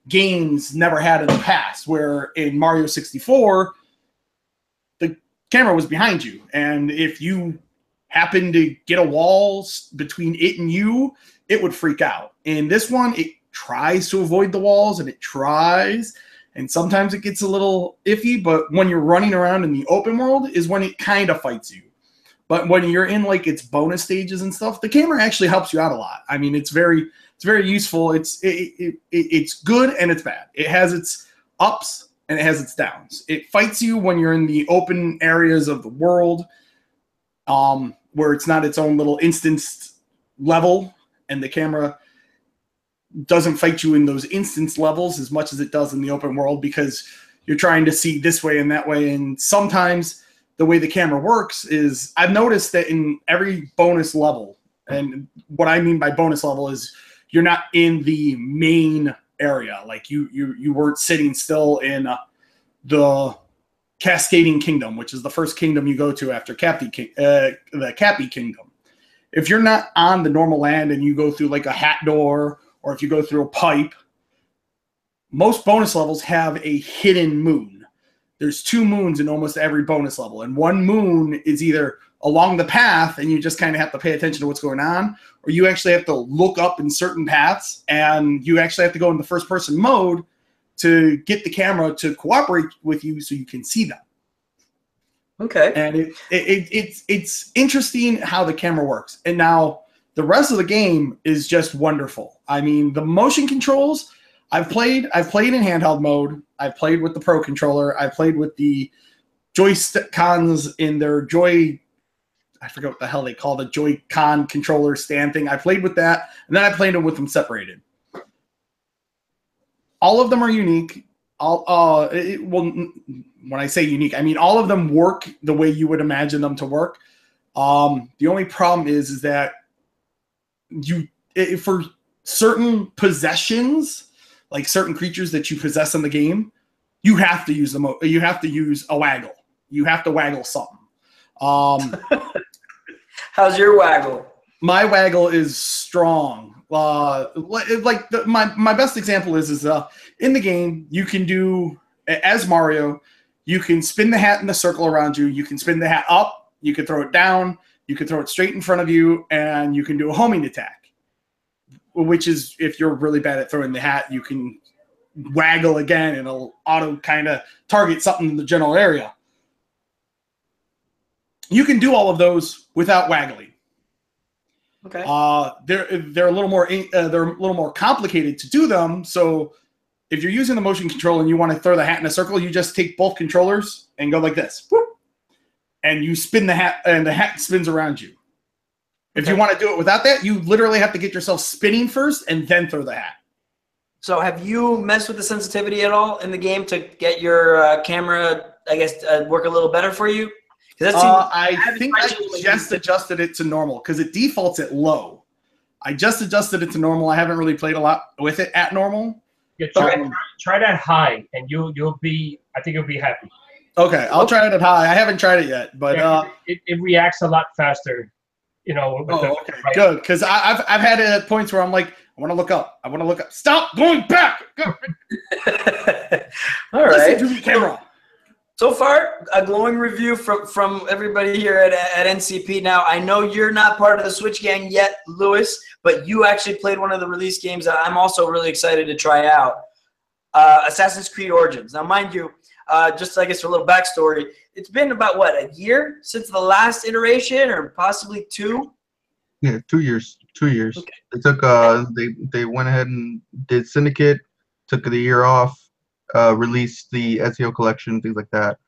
games never had in the past, where in Mario 64, the camera was behind you, and if you happened to get a wall between it and you, it would freak out. In this one, it tries to avoid the walls, and it tries, and sometimes it gets a little iffy, but when you're running around in the open world is when it kind of fights you. But when you're in like its bonus stages and stuff, the camera actually helps you out a lot. I mean, it's very useful. It's good and it's bad. It has its ups and it has its downs. It fights you when you're in the open areas of the world, where it's not its own little instanced level, and the camera doesn't fight you in those instance levels as much as it does in the open world, because you're trying to see this way and that way. And sometimes the way the camera works is, I've noticed that in every bonus level, and what I mean by bonus level is you're not in the main area. Like you weren't sitting still in the Cascading Kingdom, which is the first kingdom you go to after the Cappy Kingdom. If you're not on the normal land and you go through like a hat door, or if you go through a pipe, most bonus levels have a hidden moon. There's 2 moons in almost every bonus level, and one moon is either along the path and you just kind of have to pay attention to what's going on, or you actually have to look up in certain paths, and you actually have to go into first person mode to get the camera to cooperate with you so you can see them. Okay. And it's interesting how the camera works. And now the rest of the game is just wonderful. I mean, the motion controls, I've played in handheld mode. I've played with the Pro controller. I've played with the Joy-Cons in their I forget what the hell they call the Joy-Con controller stand thing. I played with that, and then I played with them separated. All of them are unique. When I say unique, I mean all of them work the way you would imagine them to work. The only problem is that for certain possessions, like certain creatures that you possess in the game, you have to use you have to use a waggle. You have to waggle something. How's your waggle? My waggle is strong. My best example is in the game, you can do, as Mario, you can spin the hat in the circle around you. You can spin the hat up. You can throw it down. You can throw it straight in front of you, and you can do a homing attack, which is, if you're really bad at throwing the hat, you can waggle again, and it'll auto kind of target something in the general area. You can do all of those without waggling. Okay. They're a little more complicated to do them. So if you're using the motion control and you want to throw the hat in a circle, you just take both controllers and go like this, whoop, and you spin the hat, and the hat spins around you. If you want to do it without that, you literally have to get yourself spinning first and then throw the hat. So have you messed with the sensitivity at all in the game to get your camera, I guess, work a little better for you? I think I just adjusted it to normal because it defaults at low. I just adjusted it to normal. I haven't really played a lot with it at normal. Yeah, try that high, and you'll be. I think you'll be happy. Okay, I'll try it at high. I haven't tried it yet, but it reacts a lot faster. Okay, good. Because I've had it at points where I'm like, I want to look up. I want to look up. Stop going back. Go. All right. Listen to me, camera. So far, a glowing review from everybody here at NCP. Now, I know you're not part of the Switch gang yet, Lewis, but you actually played one of the release games that I'm also really excited to try out, Assassin's Creed Origins. Now, mind you, just I guess for a little backstory, it's been about, what, a year since the last iteration, or possibly 2? Yeah, 2 years. 2 years. Okay. They took they went ahead and did Syndicate, took the year off. Released the Ezio collection, things like that,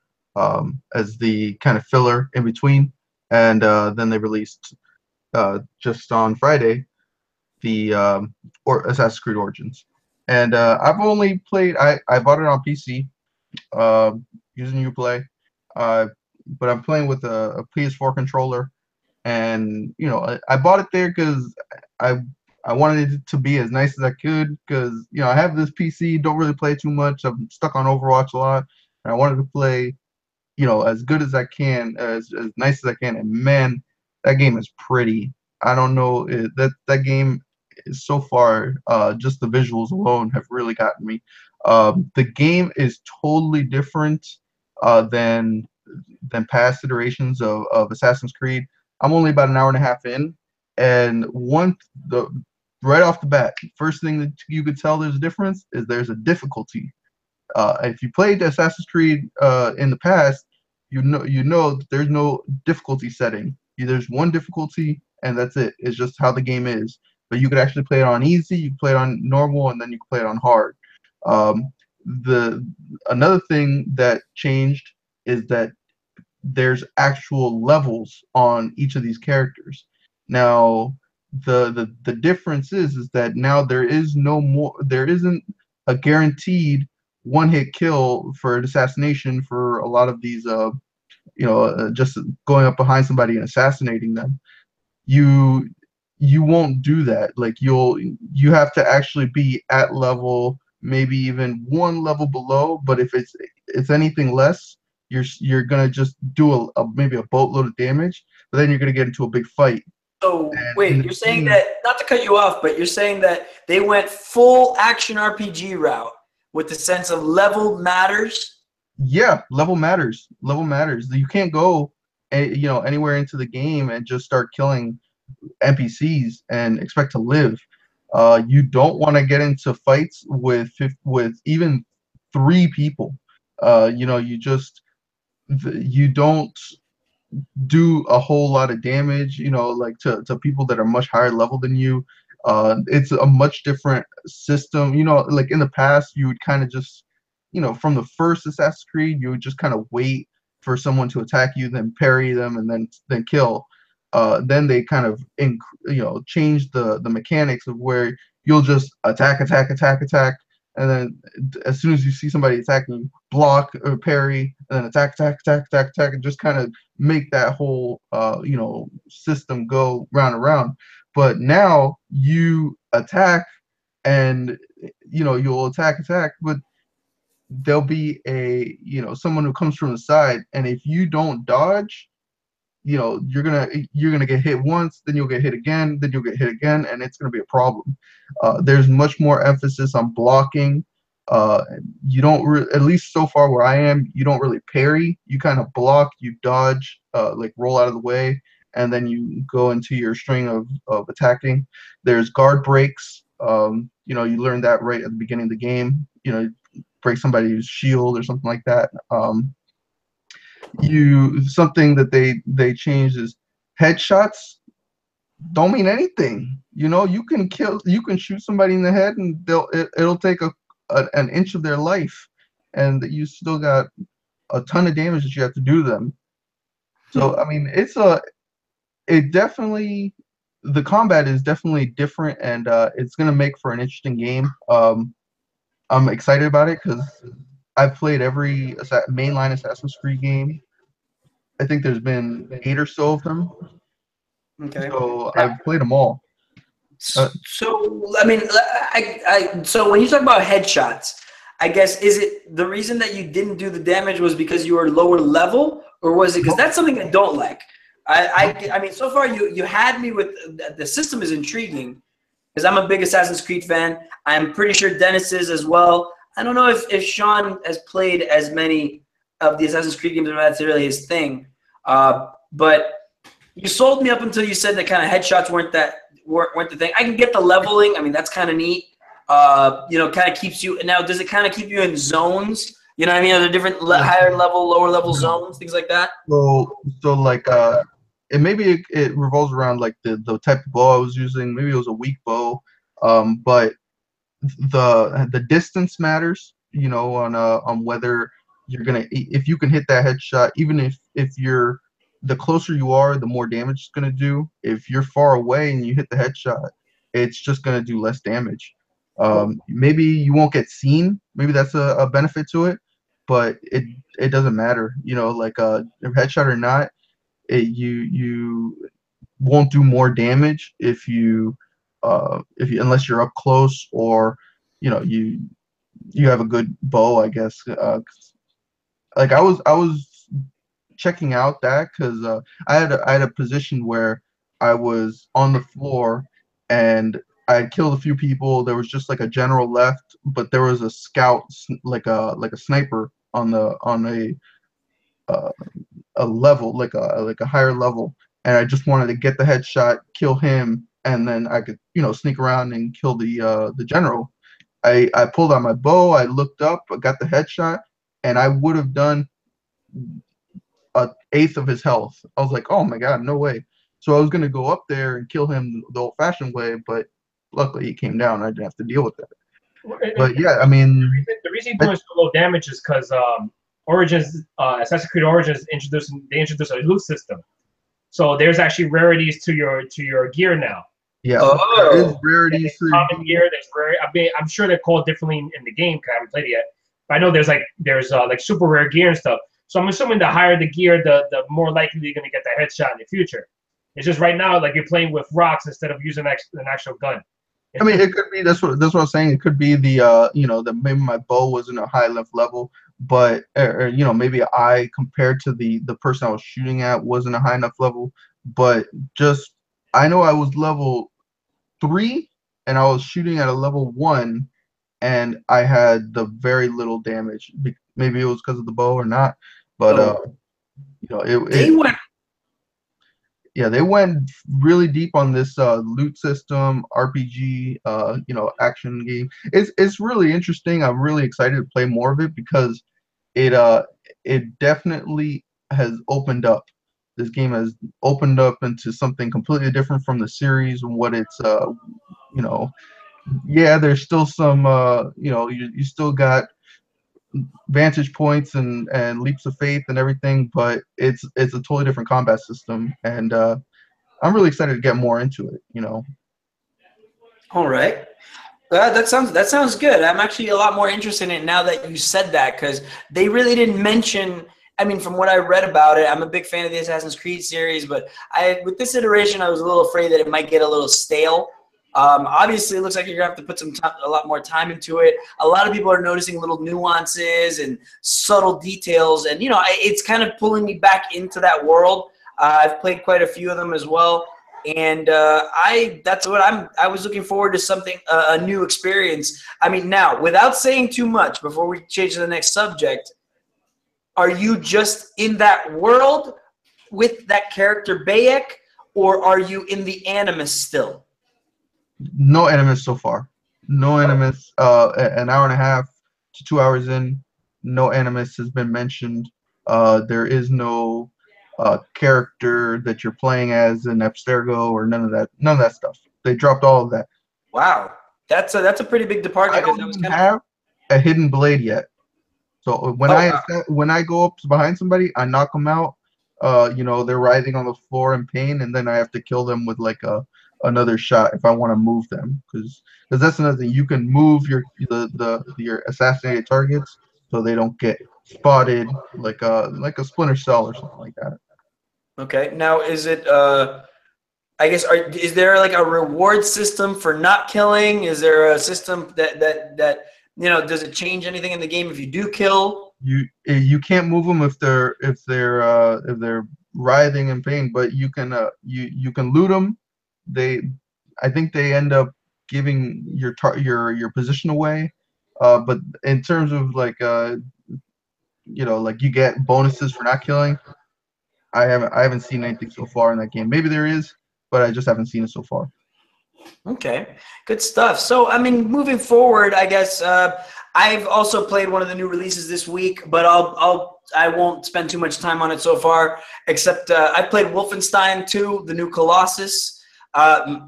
as the kind of filler in between, and then they released just on Friday the Assassin's Creed Origins. And I've only played. I bought it on PC using Uplay, but I'm playing with a PS4 controller, and I bought it there because I wanted it to be as nice as I could because, I have this PC, don't really play too much. I'm stuck on Overwatch a lot. And I wanted to play, as good as I can, as nice as I can. And, man, that game is pretty. I don't know. That game is so far, just the visuals alone have really gotten me. The game is totally different than than past iterations of Assassin's Creed. I'm only about an hour and a half in, and right off the bat, first thing that you could tell there's a difference is there's a difficulty. If you played Assassin's Creed in the past, you know that there's no difficulty setting. There's one difficulty, and that's it. It's just how the game is. But you could actually play it on easy, you can play it on normal, and then you can play it on hard. Another thing that changed is that there's actual levels on each of these characters. Now, the difference is that now there isn't a guaranteed one-hit kill for an assassination for a lot of these just going up behind somebody and assassinating them. You won't do that. Like you have to actually be at level, maybe even one level below, but if it's anything less, you're gonna just do maybe a boatload of damage, but then you're gonna get into a big fight. So wait, you're saying that, not to cut you off, but you're saying that they went full action RPG route with the sense of level matters? Yeah, level matters. Level matters. You can't go anywhere into the game and just start killing NPCs and expect to live. You don't want to get into fights with even 3 people. You don't do a whole lot of damage, like to people that are much higher level than you. It's a much different system. Like in the past, you would kind of just, from the first Assassin's Creed, you would just kind of wait for someone to attack you, then parry them, and then kill. Then they kind of changed the mechanics of where you'll just attack, and then as soon as you see somebody attacking you, block or parry, and then attack, and just kind of make that whole system go round and round. But now you attack, and you'll attack, but there'll be someone who comes from the side, and if you don't dodge, you're gonna get hit once, then you'll get hit again, then you'll get hit again, and it's gonna be a problem. There's much more emphasis on blocking. You don't at least so far where I am, you don't really parry. You kind of block, you dodge, like roll out of the way, and then you go into your string of attacking. There's guard breaks. You learn that right at the beginning of the game. Break somebody's shield or something like that. Something that they changed is headshots don't mean anything. You can shoot somebody in the head, and it'll take an inch of their life, and you still got a ton of damage that you have to do to them. So I mean, the combat is definitely different, and it's gonna make for an interesting game. I'm excited about it because I've played every mainline Assassin's Creed game. I think there's been 8 or so of them. Okay. So I've played them all. So I mean, so when you talk about headshots, I guess, is it the reason that you didn't do the damage was because you were lower level, or was it because that's something I don't like? I mean, so far you had me with the system is intriguing because I'm a big Assassin's Creed fan. I'm pretty sure Dennis is as well. I don't know if Shawn has played as many of the Assassin's Creed games, or that's really his thing. But you sold me up until you said that kind of headshots weren't the thing. I can get the leveling. I mean, that's kind of neat. Kind of keeps you. Now, does it kind of keep you in zones? You know what I mean? Are there different higher level, lower level zones, things like that? So like maybe it revolves around like the type of bow I was using. Maybe it was a weak bow, but the distance matters. On whether if you can hit that headshot, even if you're the closer you are, the more damage it's gonna do. If you're far away and you hit the headshot, it's just gonna do less damage. Maybe you won't get seen. Maybe that's a benefit to it, but it doesn't matter. Like if headshot or not, you won't do more damage if you unless you're up close, or you have a good bow, I guess. Like I was checking out that because I had a position where I was on the floor and I had killed a few people. There was just like a general left, but there was a scout, like a sniper on a a level, like a higher level, and I just wanted to get the headshot, kill him, and then I could, sneak around and kill the general. I pulled out my bow, I looked up, I got the headshot, and I would have done a eighth of his health. I was like, oh my god, no way. So I was gonna go up there and kill him the old-fashioned way, but luckily he came down. I didn't have to deal with that. But yeah, I mean, the reason you're doing so low damage is because Origins, Assassin's Creed Origins introduced a loot system. So there's actually rarities to your gear now. Yeah, there is rarities. Common gear. There's rare. I'm sure they're called differently in the game because I haven't played it yet. But I know there's like super rare gear and stuff. So I'm assuming the higher the gear, the more likely you're gonna get that headshot in the future. It's just right now like you're playing with rocks instead of using an actual gun. I mean, it could be that's what I'm saying. It could be that maybe my bow wasn't a high enough level, but maybe I compared to the person I was shooting at wasn't a high enough level. But just I know I was level 3 and I was shooting at a level 1, and I had the very little damage. Maybe it was because of the bow or not, but they went really deep on this loot system, RPG, action game. It's really interesting. I'm really excited to play more of it because it definitely has opened up. This game has opened up into something completely different from the series and what it's there's still some you still got vantage points and leaps of faith and everything, but it's a totally different combat system, and I'm really excited to get more into it. All right. That sounds good. I'm actually a lot more interested in it now that you said that, because they really didn't mention. I mean, from what I read about it, I'm a big fan of the Assassin's Creed series, but with this iteration, I was a little afraid that it might get a little stale. Obviously, it looks like you're gonna have to put a lot more time into it. A lot of people are noticing little nuances and subtle details, and it's kind of pulling me back into that world. I've played quite a few of them as well, and I was looking forward to something, a new experience. I mean, now without saying too much, before we change to the next subject, are you just in that world with that character Bayek, or are you in the Animus still? No Animus so far. No Animus. An hour and a half to 2 hours in, no Animus has been mentioned. There is no character that you're playing as in Abstergo or none of that stuff. They dropped all of that. Wow, that's a pretty big departure. I don't even have a hidden blade yet. So when I go up behind somebody, I knock them out. They're writhing on the floor in pain, and then I have to kill them with like another shot if I want to move them, because that's another thing. You can move your assassinated targets so they don't get spotted like a Splinter Cell or something like that. Okay. Now, is it? I guess is there like a reward system for not killing? Is there a system that does it change anything in the game if you do kill? You can't move them if they're writhing in pain, but you can loot them. I think they end up giving your position away, but in terms of like you get bonuses for not killing. I haven't seen anything so far in that game. Maybe there is, but I just haven't seen it so far. Okay, good stuff. So, I mean, moving forward, I guess I've also played one of the new releases this week, but I won't spend too much time on it so far. Except I played Wolfenstein 2, the new Colossus.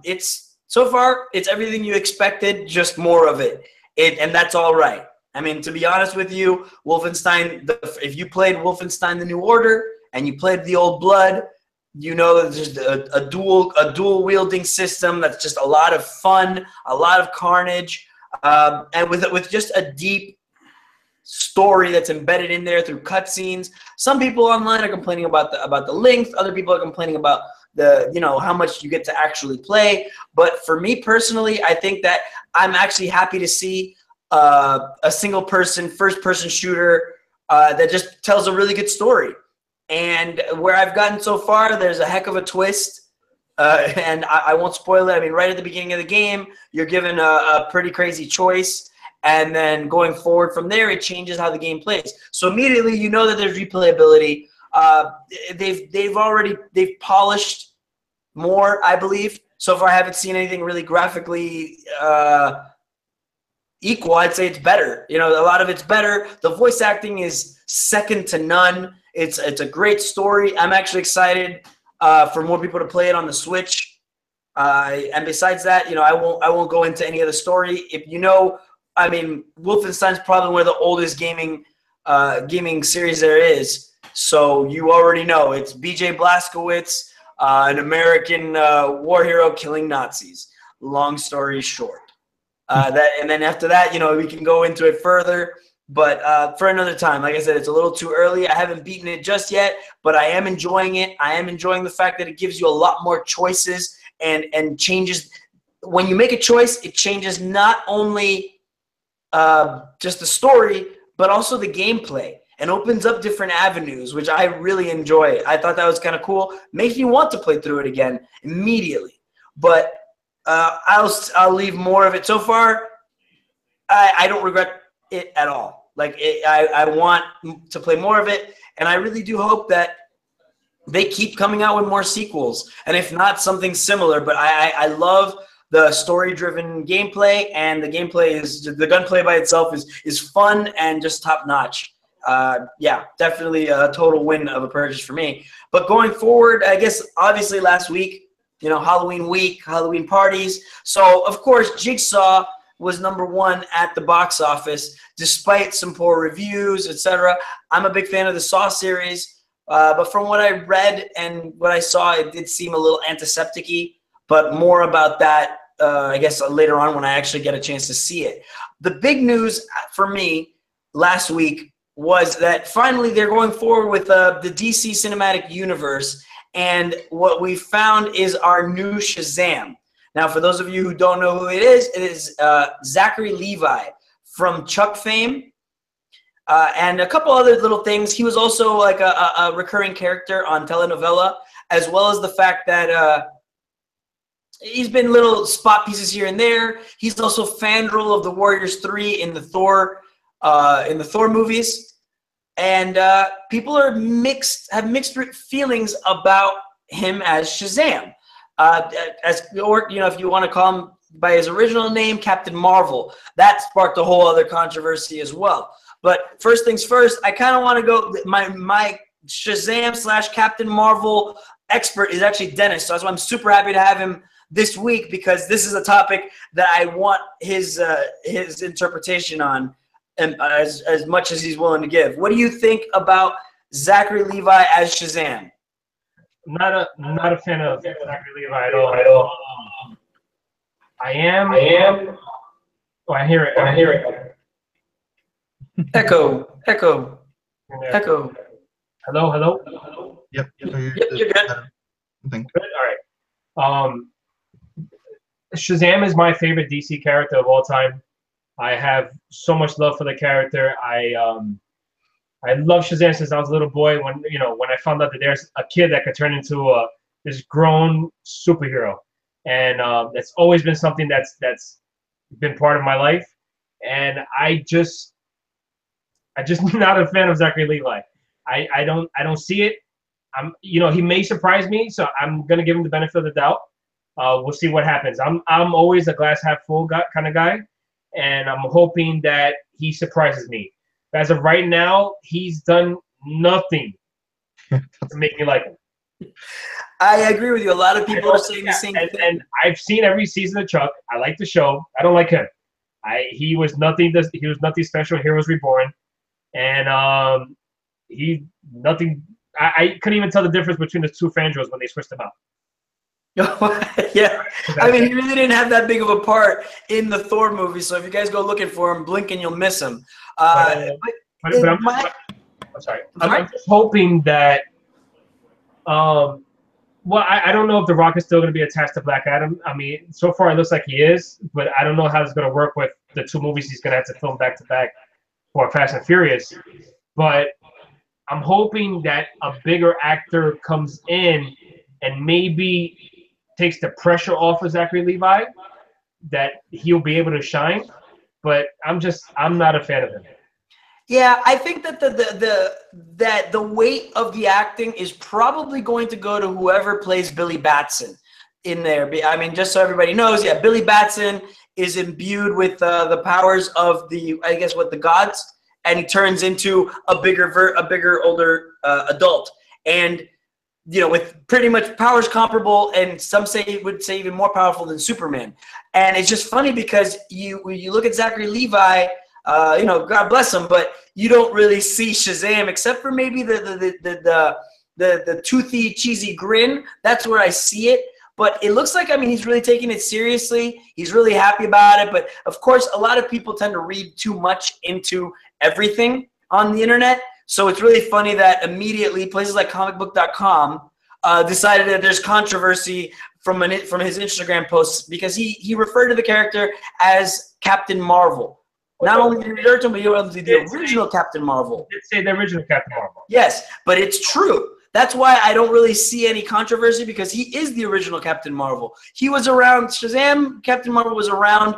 It's everything you expected, just more of it. And that's all right. I mean, to be honest with you, Wolfenstein. If you played Wolfenstein: The New Order and you played the Old Blood, you know that there's a dual wielding system that's just a lot of fun, a lot of carnage, and with just a deep story that's embedded in there through cutscenes. Some people online are complaining about the length. Other people are complaining about how much you get to actually play. But for me personally, I think that I'm actually happy to see a single person, first person shooter that just tells a really good story. And where I've gotten so far, there's a heck of a twist, and I won't spoil it. I mean, right at the beginning of the game, you're given a pretty crazy choice, and then going forward from there, it changes how the game plays. So immediately, you know that there's replayability. They've polished more, I believe. So far, I haven't seen anything really graphically equal. I'd say it's better. You know, a lot of it's better. The voice acting is second to none. It's a great story. I'm actually excited for more people to play it on the Switch. And besides that, you know, I won't go into any of the story. If you know, I mean, Wolfenstein's probably one of the oldest gaming series there is. So you already know it's B.J. Blazkowicz, an American war hero killing Nazis. Long story short. And then after that, you know, we can go into it further. But for another time, like I said, it's a little too early. I haven't beaten it just yet, but I am enjoying it. I am enjoying the fact that it gives you a lot more choices and changes. When you make a choice, it changes not only just the story, but also the gameplay, and opens up different avenues, which I really enjoy. I thought that was kind of cool. Makes me want to play through it again immediately. But I'll leave more of it. So far, I don't regret it at all. Like I want to play more of it, and I really do hope that they keep coming out with more sequels, and if not, something similar. But I love the story-driven gameplay, and the gunplay by itself is fun and just top notch. Yeah, definitely a total win of a purchase for me. But going forward, I guess obviously last week, you know, Halloween week, Halloween parties. So of course, Jigsaw was #1 at the box office, despite some poor reviews, etc. I'm a big fan of the Saw series, but from what I read and what I saw, it did seem a little antiseptic-y, but more about that, I guess, later on when I actually get a chance to see it. The big news for me last week was that finally they're going forward with the DC Cinematic Universe, and what we found is our new Shazam. Now, for those of you who don't know who it is Zachary Levi from Chuck fame and a couple other little things. He was also like a recurring character on telenovela, as well as the fact that he's been little spot pieces here and there. He's also Fandral of the Warriors 3 in the Thor movies, and people have mixed feelings about him as Shazam. Or you know, if you want to call him by his original name, Captain Marvel, that sparked a whole other controversy as well. But first things first, I kind of want to go. My Shazam / Captain Marvel expert is actually Dennis, so that's why I'm super happy to have him this week, because this is a topic that I want his interpretation on, and as much as he's willing to give. What do you think about Zachary Levi as Shazam? Not a fan of Zachary Levi at all. I am. Oh, I hear it. Echo. Hello. Yep. You're good. Good. All right. Shazam is my favorite DC character of all time. I have so much love for the character. I love Shazam since I was a little boy. When I found out that there's a kid that could turn into this grown superhero, and that's always been something that's been part of my life. And I just not a fan of Zachary Levi. I don't see it. He may surprise me, so I'm gonna give him the benefit of the doubt. We'll see what happens. I'm always a glass half full kind of guy, and I'm hoping that he surprises me. As of right now, he's done nothing to make me like him. I agree with you. A lot of people are saying the same thing. And I've seen every season of Chuck. I like the show. I don't like him. He was nothing special. Heroes Reborn, and I couldn't even tell the difference between the two Fandros when they switched them out. Yeah, I mean, he really didn't have that big of a part in the Thor movie. So if you guys go looking for him, blink and you'll miss him. I'm sorry. I'm just hoping that. Well, I don't know if The Rock is still going to be attached to Black Adam. I mean, so far it looks like he is, but I don't know how it's going to work with the two movies he's going to have to film back to back for Fast and Furious. But I'm hoping that a bigger actor comes in and maybe takes the pressure off of Zachary Levi, that he'll be able to shine. but I'm not a fan of him. Yeah, I think that the weight of the acting is probably going to go to whoever plays Billy Batson in there. I mean, just so everybody knows, yeah, Billy Batson is imbued with the powers of the gods, and he turns into a bigger, older adult, and with pretty much powers comparable, and some would say even more powerful than Superman. And it's just funny because when you look at Zachary Levi. God bless him, but you don't really see Shazam except for maybe the toothy, cheesy grin. That's where I see it. But it looks like, he's really taking it seriously. He's really happy about it. But of course, a lot of people tend to read too much into everything on the internet. So it's really funny that immediately places like comicbook.com decided that there's controversy from his Instagram posts because he referred to the character as Captain Marvel. Not only did he refer to him, but he was the original Captain Marvel. Did say the original Captain Marvel. Yes, but it's true. That's why I don't really see any controversy because he is the original Captain Marvel. He was around, Shazam, Captain Marvel was around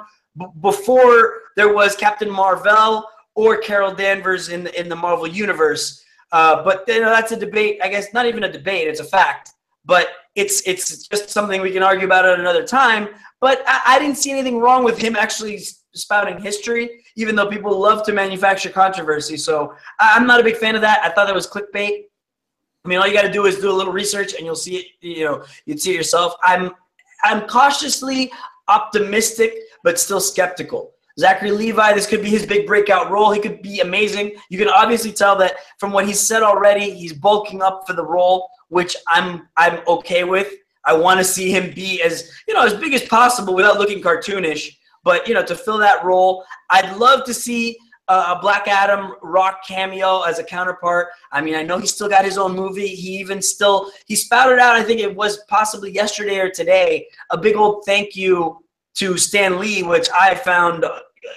before there was Captain Marvel or Carol Danvers in the Marvel Universe. But that's a debate, I guess, not even a debate, it's a fact. But it's just something we can argue about at another time. But I didn't see anything wrong with him actually spouting history, even though people love to manufacture controversy. So I'm not a big fan of that. I thought that was clickbait. All you got to do is do a little research, and you'll see it. You'd see it yourself. I'm cautiously optimistic, but still skeptical. Zachary Levi, this could be his big breakout role. He could be amazing. You can obviously tell that from what he's said already, he's bulking up for the role, which I'm okay with. I want to see him be as big as possible without looking cartoonish. But, to fill that role, I'd love to see a Black Adam Rock cameo as a counterpart. I know he's still got his own movie. He spouted out, I think it was possibly yesterday or today, a big old thank you to Stan Lee, which I found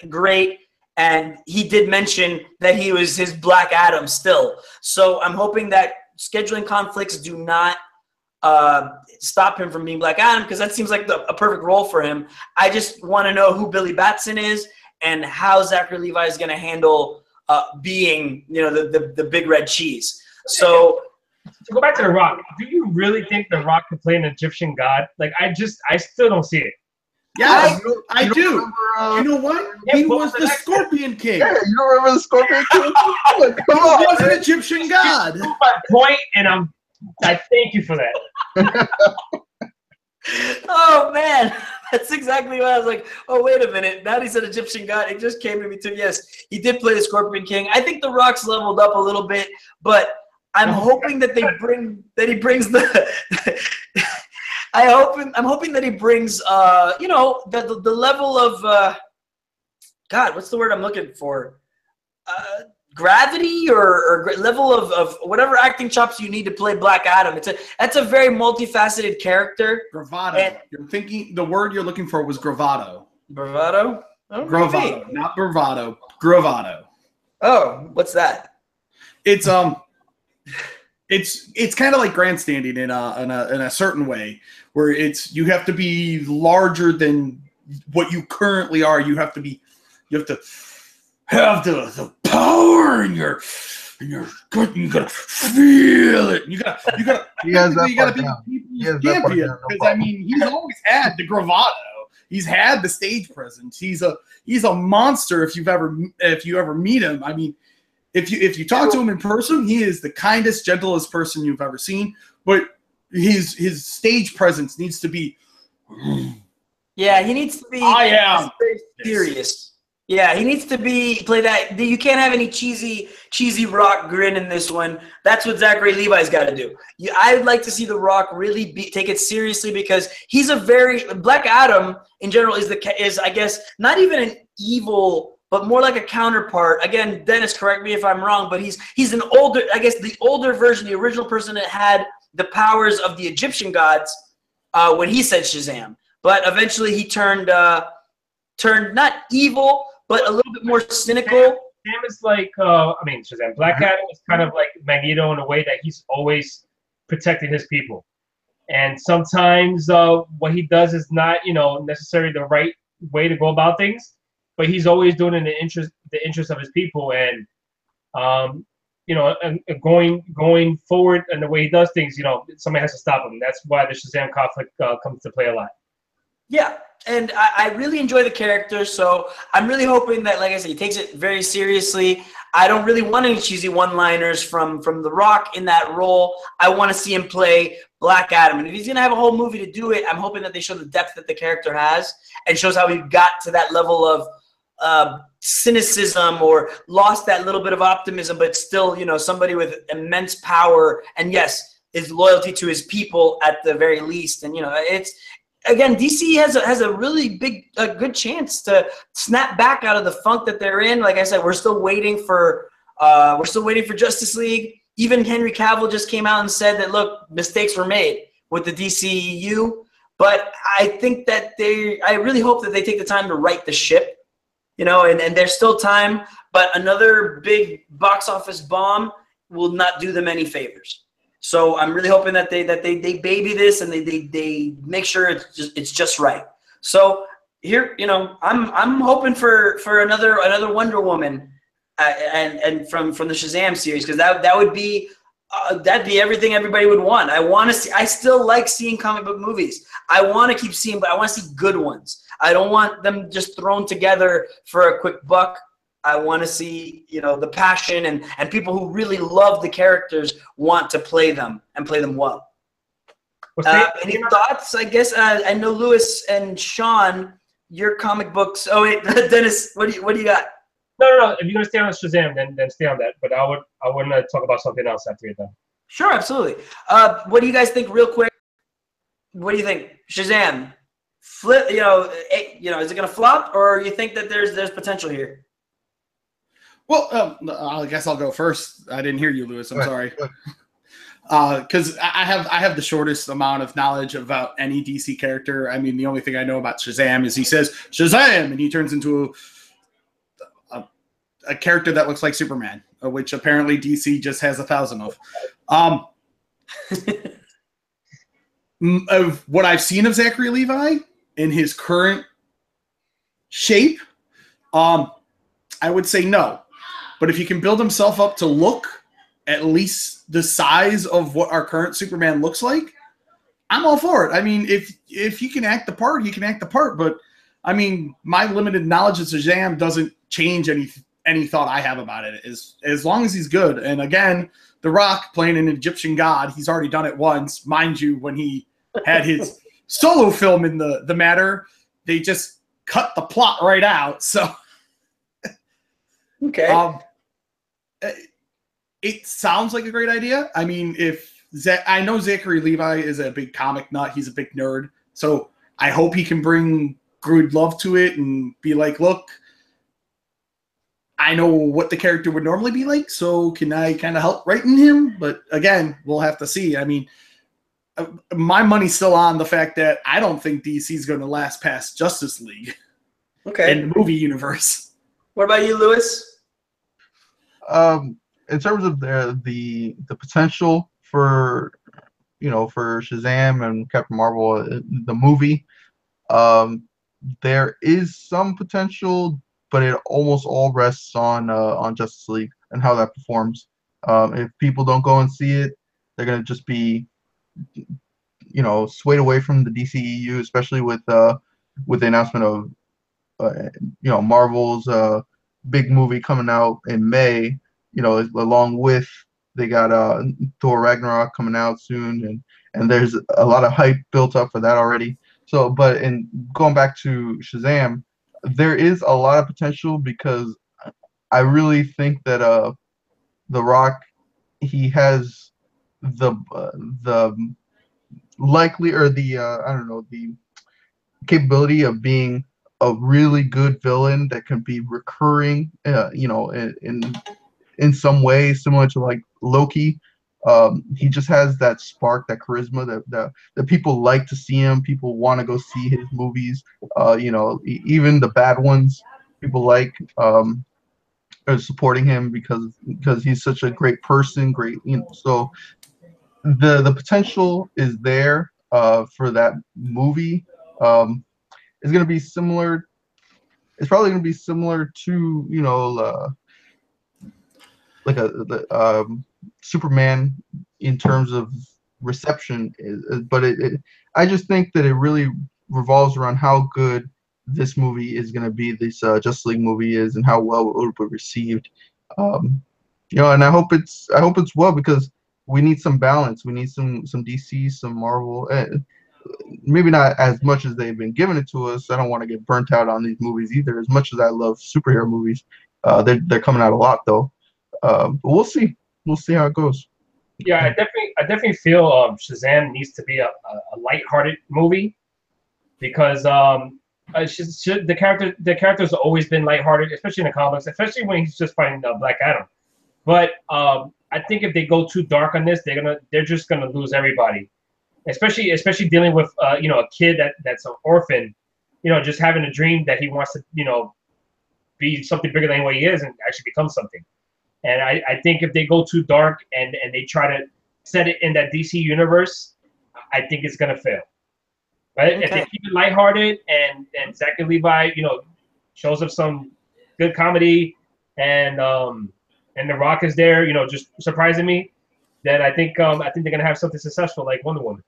great. And he did mention that he was his Black Adam still. So I'm hoping that scheduling conflicts do not stop him from being Black Adam, because that seems like a perfect role for him. I just want to know who Billy Batson is and how Zachary Levi is going to handle being, the big red cheese. So to go back to The Rock, do you really think The Rock could play an Egyptian god? Like, I still don't see it. Yeah, I do. You know what? He was the Scorpion King. Yeah, you don't remember the Scorpion King? Like, come on, he was an Egyptian god. That's my point, and I thank you for that. Oh man, that's exactly what I was like. Oh, wait a minute. Now he's an Egyptian god. It just came to me too. Yes, he did play the Scorpion King. I think The Rock's leveled up a little bit, but I'm hoping that he brings the. I'm hoping that he brings the level of God. What's the word I'm looking for? Gravity or level of whatever acting chops you need to play Black Adam. That's a very multifaceted character. Bravado. You're thinking the word you're looking for was bravado. Bravado? Bravado, not bravado. Bravado. Oh, what's that? It's kind of like grandstanding in a certain way, where you have to be larger than what you currently are. You have to have the power in your gut. You gotta feel it. You gotta be champion. Because he's always had the bravado. He's had the stage presence. He's a monster. If you ever meet him, if you talk to him in person, he is the kindest, gentlest person you've ever seen. But his stage presence needs to be. Yeah, he needs to be. I am very serious. Yeah, he needs to play that. You can't have any cheesy Rock grin in this one. That's what Zachary Levi's got to do. I'd like to see The Rock really take it seriously, because he's Black Adam in general is I guess not even an evil, but more like a counterpart. Again, Dennis, correct me if I'm wrong, but he's an older, I guess the older version, the original person that had the powers of the Egyptian gods when he said Shazam. But eventually he turned not evil, but a little bit more cynical. Shazam is like, Shazam. Black Adam is kind of like Magneto in a way that he's always protecting his people. And sometimes what he does is not, necessarily the right way to go about things. but he's always doing it in the interest of his people, and you know, and going forward and the way he does things, you know, somebody has to stop him. That's why the Shazam conflict comes to play a lot. Yeah, and I really enjoy the character, so I'm really hoping that, like I said, he takes it very seriously. I don't really want any cheesy one-liners from The Rock in that role. I want to see him play Black Adam, and if he's going to have a whole movie to do it, I'm hoping that they show the depth that the character has and shows how he got to that level of cynicism or lost that little bit of optimism, but still, you know, somebody with immense power and, yes, his loyalty to his people at the very least. And, you know, it's – again, DC has a really good chance to snap back out of the funk that they're in. Like I said, we're still waiting for Justice League. Even Henry Cavill just came out and said that, look, mistakes were made with the DCEU. But I think that I really hope that they take the time to right the ship, you know, and there's still time. But another big box office bomb will not do them any favors. So I'm really hoping that they baby this and they make sure it's just right. So here, you know, I'm hoping for another Wonder Woman, and from the Shazam series, because that would be that'd be everything everybody would want. I want to see. I still like seeing comic book movies. I want to keep seeing, but I want to see good ones. I don't want them just thrown together for a quick buck. I want to see, you know, the passion and people who really love the characters want to play them and play them well. Any thoughts? I guess I know Lewis and Shawn, your comic books. Oh wait, Dennis, what do you got? No. If you're gonna stay on Shazam, then stay on that. But I want to talk about something else after you're done. Sure, absolutely. What do you guys think, real quick? What do you think, Shazam? Flip, you know, is it gonna flop, or you think that there's potential here? Well, I guess I'll go first. I didn't hear you, Lewis. I'm sorry. Because I have the shortest amount of knowledge about any DC character. I mean, the only thing I know about Shazam is he says Shazam, and he turns into a character that looks like Superman, which apparently DC just has 1,000 of. Of what I've seen of Zachary Levi in his current shape, I would say no. But if he can build himself up to look at least the size of what our current Superman looks like, I'm all for it. I mean, if he can act the part, he can act the part. But, I mean, my limited knowledge of Shazam doesn't change any thought I have about it. As long as he's good. And, again, The Rock playing an Egyptian god, he's already done it once. Mind you, when he had his solo film in the matter, they just cut the plot right out. So, okay. It sounds like a great idea. I mean, I know Zachary Levi is a big comic nut. He's a big nerd. So I hope he can bring good love to it and be like, look, I know what the character would normally be like, so can I kind of help writing him? But again, we'll have to see. I mean, my money's still on the fact that I don't think DC's going to last past Justice League in the movie universe. What about you, Lewis? In terms of the potential for Shazam and Captain Marvel, the movie, there is some potential, but it almost all rests on Justice League and how that performs. If people don't go and see it, they're gonna just be, you know, swayed away from the DCEU, especially with the announcement of Marvel's big movie coming out in May. You know, along with they got Thor Ragnarok coming out soon, and there's a lot of hype built up for that already. So, but in going back to Shazam, there is a lot of potential because I really think that The Rock, he has the likely or the capability of being a really good villain that can be recurring, in some way, similar to like Loki. He just has that spark, that charisma that people like to see him. People want to go see his movies. Even the bad ones, people like are supporting him because he's such a great person. Great, so the potential is there for that movie. It's going to be similar. it's probably going to be similar to, you know, like Superman in terms of reception, but I just think that it really revolves around how good this movie is going to be, this Justice League movie is, and how well it will be received. You know, and I hope it's well, because we need some balance. We need some DC, some Marvel. Maybe not as much as they've been giving it to us. I don't want to get burnt out on these movies either. As much as I love superhero movies, they're coming out a lot though. But we'll see. We'll see how it goes. Yeah, I definitely feel Shazam needs to be a lighthearted movie, because the character's always been lighthearted, especially in the comics, especially when he's just fighting Black Adam. But I think if they go too dark on this, they're just gonna lose everybody, especially dealing with you know, a kid that's an orphan, you know, just having a dream that he wants to, you know, be something bigger than what he is and actually become something. And I think if they go too dark and they try to set it in that DC universe, I think it's gonna fail. But if they keep it lighthearted and Zachary Levi, you know, shows up some good comedy, and The Rock is there, you know, just surprising me, then I think they're gonna have something successful like Wonder Woman.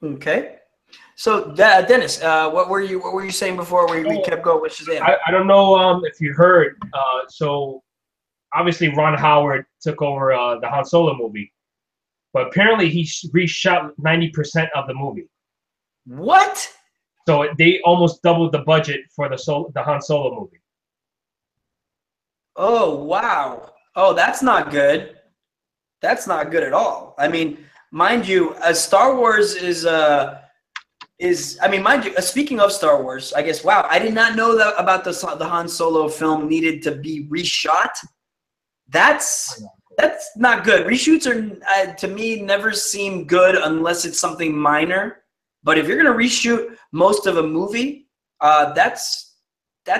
Okay. So Dennis, what were you saying before we kept going with Shazam? I don't know if you heard. So obviously Ron Howard took over the Han Solo movie, but apparently he reshot 90% of the movie. What? So they almost doubled the budget for the Han Solo movie. Oh wow! Oh, that's not good. That's not good at all. I mean, mind you, Star Wars is I mean, mind you, speaking of Star Wars, I guess, wow, I did not know that about the Han Solo film needed to be reshot. That's not good. Reshoots are, to me, never seem good unless it's something minor. But if you're going to reshoot most of a movie, that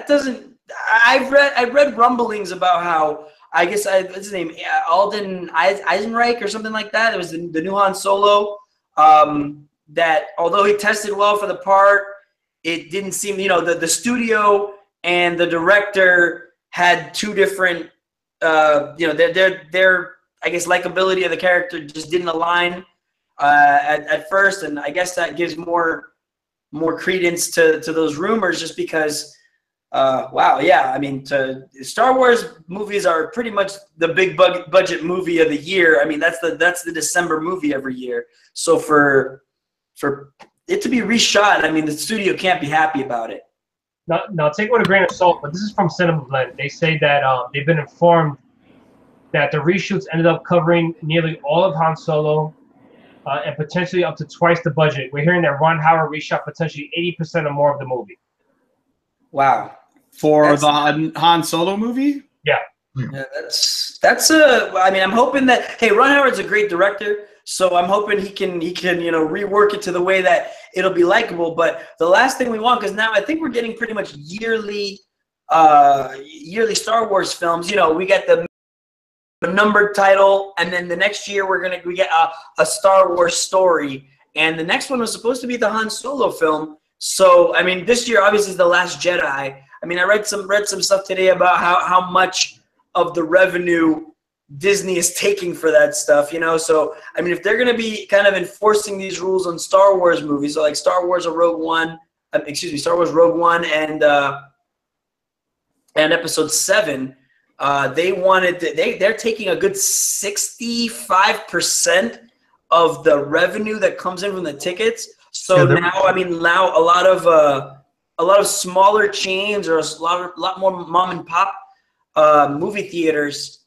doesn't. I've read rumblings about how, I guess, what's his name, Alden Eisenreich or something like that. It was the new Han Solo. That although he tested well for the part, it didn't seem, you know, the studio and the director had two different, you know, their I guess likability of the character just didn't align at first, and I guess that gives more credence to those rumors, just because. Wow, yeah, I mean, Star Wars movies are pretty much the big budget movie of the year. I mean, that's the December movie every year. So for it to be reshot, I mean, the studio can't be happy about it. Now take it with a grain of salt, but this is from Cinema Blend. They say that they've been informed that the reshoots ended up covering nearly all of Han Solo and potentially up to twice the budget. We're hearing that Ron Howard reshot potentially 80% or more of the movie. Wow. For the Han Solo movie? Yeah. Yeah, that's I mean, I'm hoping that, hey, Ron Howard's a great director, so I'm hoping he can you know, rework it to the way that it'll be likable. But the last thing we want, because now I think we're getting pretty much yearly Star Wars films. You know, we get the numbered title, and then the next year we get a Star Wars story, and the next one was supposed to be the Han Solo film. So I mean, this year obviously is The Last Jedi. I mean, I read some stuff today about how much of the revenue Disney is taking for that stuff, you know. So I mean, if they're going to be kind of enforcing these rules on Star Wars movies, so like Star Wars Rogue One and Episode 7, they're taking a good 65% of the revenue that comes in from the tickets. So now, I mean, now a lot of smaller chains or a lot more mom and pop movie theaters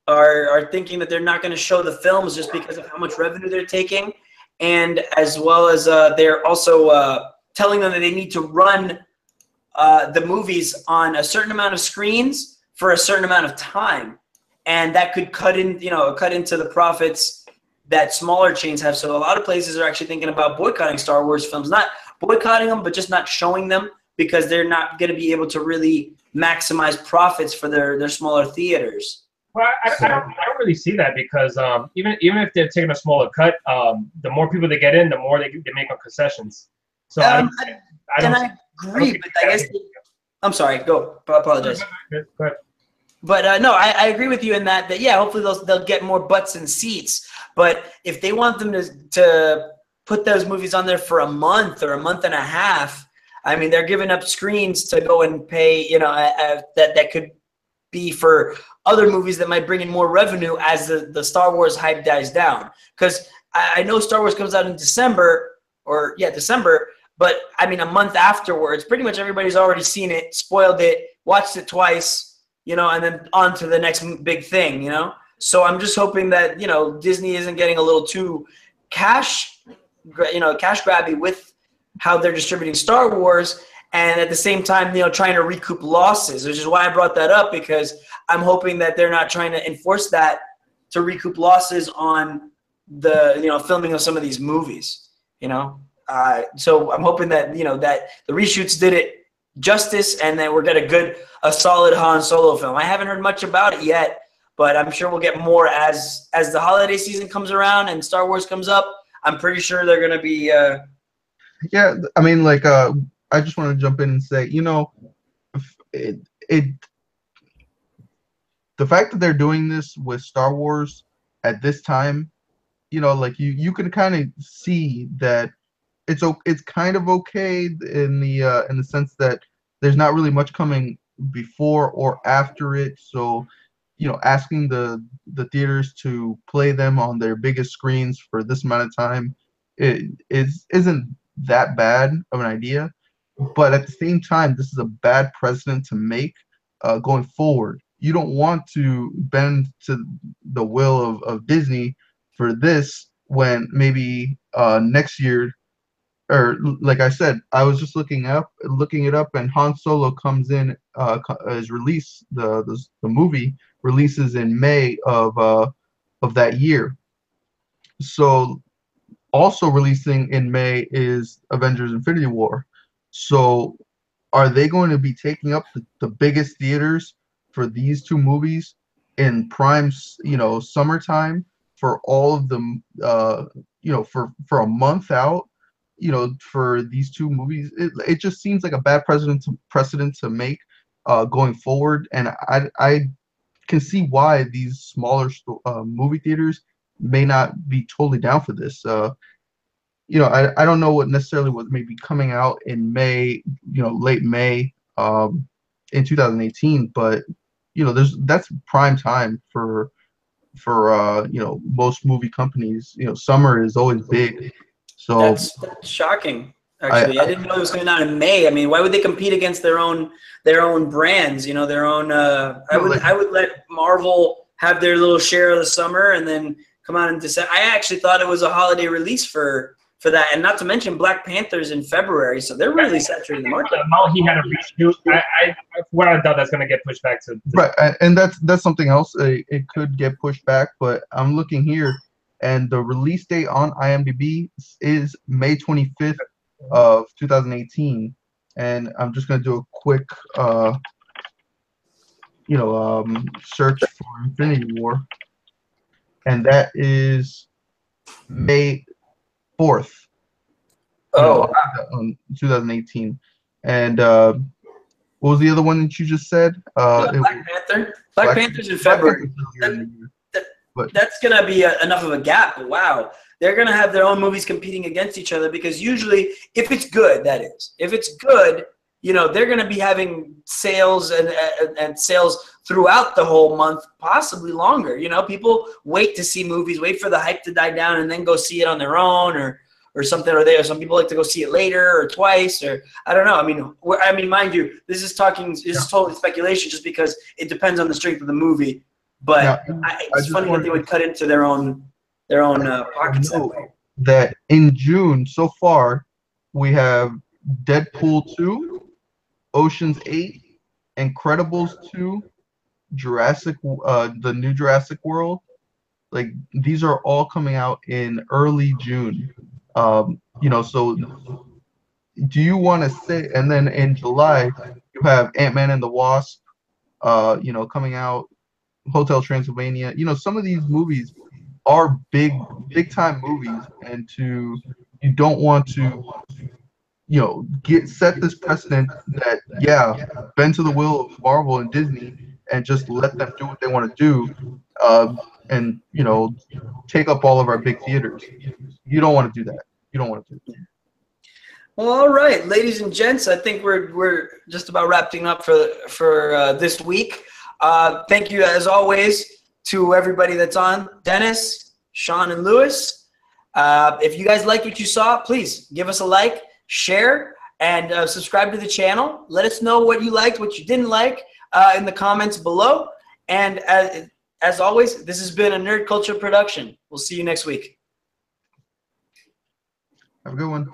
are thinking that they're not going to show the films just because of how much revenue they're taking, and as well as they're also telling them that they need to run the movies on a certain amount of screens for a certain amount of time, and that could cut into the profits that smaller chains have. So a lot of places are actually thinking about boycotting Star Wars films, not boycotting them, but just not showing them, because they're not going to be able to really maximize profits for their smaller theaters. Well, I don't really see that, because even if they're taking a smaller cut, the more people they get in, the more they make on concessions. So agree, but I guess I'm sorry. Go. Apologize. Go ahead. But no, I agree with you in that yeah, hopefully they'll get more butts and seats. But if they want them to put those movies on there for a month or a month and a half, I mean, they're giving up screens to go and pay. That could be for other movies that might bring in more revenue as the Star Wars hype dies down. Because I know Star Wars comes out in December, but I mean, a month afterwards, pretty much everybody's already seen it, spoiled it, watched it twice, and then on to the next big thing, So I'm just hoping that, Disney isn't getting a little too cash grabby with how they're distributing Star Wars, and at the same time, trying to recoup losses, which is why I brought that up, because I'm hoping that they're not trying to enforce that to recoup losses on the, filming of some of these movies, So I'm hoping that, that the reshoots did it justice and that we're get a solid Han Solo film. I haven't heard much about it yet, but I'm sure we'll get more as the holiday season comes around and Star Wars comes up. I'm pretty sure they're going to be Yeah, I mean, I just want to jump in and say, the fact that they're doing this with Star Wars at this time, you can kind of see that it's kind of okay in the sense that there's not really much coming before or after it. So, asking the theaters to play them on their biggest screens for this amount of time isn't that bad of an idea. But at the same time, this is a bad precedent to make going forward. You don't want to bend to the will of Disney for this when maybe next year, or like I said, I was just looking it up, and Han Solo comes in is released. The movie releases in May of that year. So also releasing in May is Avengers: Infinity War. So are they going to be taking up the biggest theaters for these two movies in prime, summertime for all of them, for a month out, for these two movies? It just seems like a bad precedent to make going forward. And I can see why these smaller movie theaters may not be totally down for this. I don't know what may be coming out in May, late May, in 2018, but that's prime time for most movie companies. Summer is always big, so that's shocking. Actually, I didn't know it was coming out in May. I mean, why would they compete against their own brands? Their own. I would let Marvel have their little share of the summer and then come out in December. I actually thought it was a holiday release for that, and not to mention Black Panther's in February, so they're really saturating the market. He had a reshoot. I doubt that's going to get pushed back to right, and that's something else. It could get pushed back, but I'm looking here, and the release date on IMDb is May 25th of 2018, and I'm just going to do a quick, search for Infinity War, and that is May 4th. Oh, 2018. And what was the other one that you just said? Black Panther. Black Panther's in February. That's going to be enough of a gap. Wow. They're going to have their own movies competing against each other, because usually, if it's good, that is. If it's good, they're going to be having sales and sales throughout the whole month, possibly longer. People wait to see movies, wait for the hype to die down, and then go see it on their own or something. Or some people like to go see it later or twice, or I don't know. I mean, mind you, this is totally speculation, just because it depends on the strength of the movie. But it's funny that they would cut into their own pockets that way. That in June so far, we have Deadpool 2, Ocean's 8, Incredibles 2, the new Jurassic World. Like, these are all coming out in early June. So do you want to say, and then in July you have Ant-Man and the Wasp, coming out, Hotel Transylvania. Some of these movies are big time movies, and you don't want to set this precedent that bend to the will of Marvel and Disney and just let them do what they want to do, and take up all of our big theaters. You don't want to do that. You don't want to do that. Well, all right, ladies and gents, I think we're just about wrapping up for this week. Thank you as always to everybody that's on, Dennis, Shawn, and Lewis. If you guys liked what you saw, please give us a like, share, and subscribe to the channel. Let us know what you liked, what you didn't like in the comments below. And as always, this has been a Nerd Culture production. We'll see you next week. Have a good one.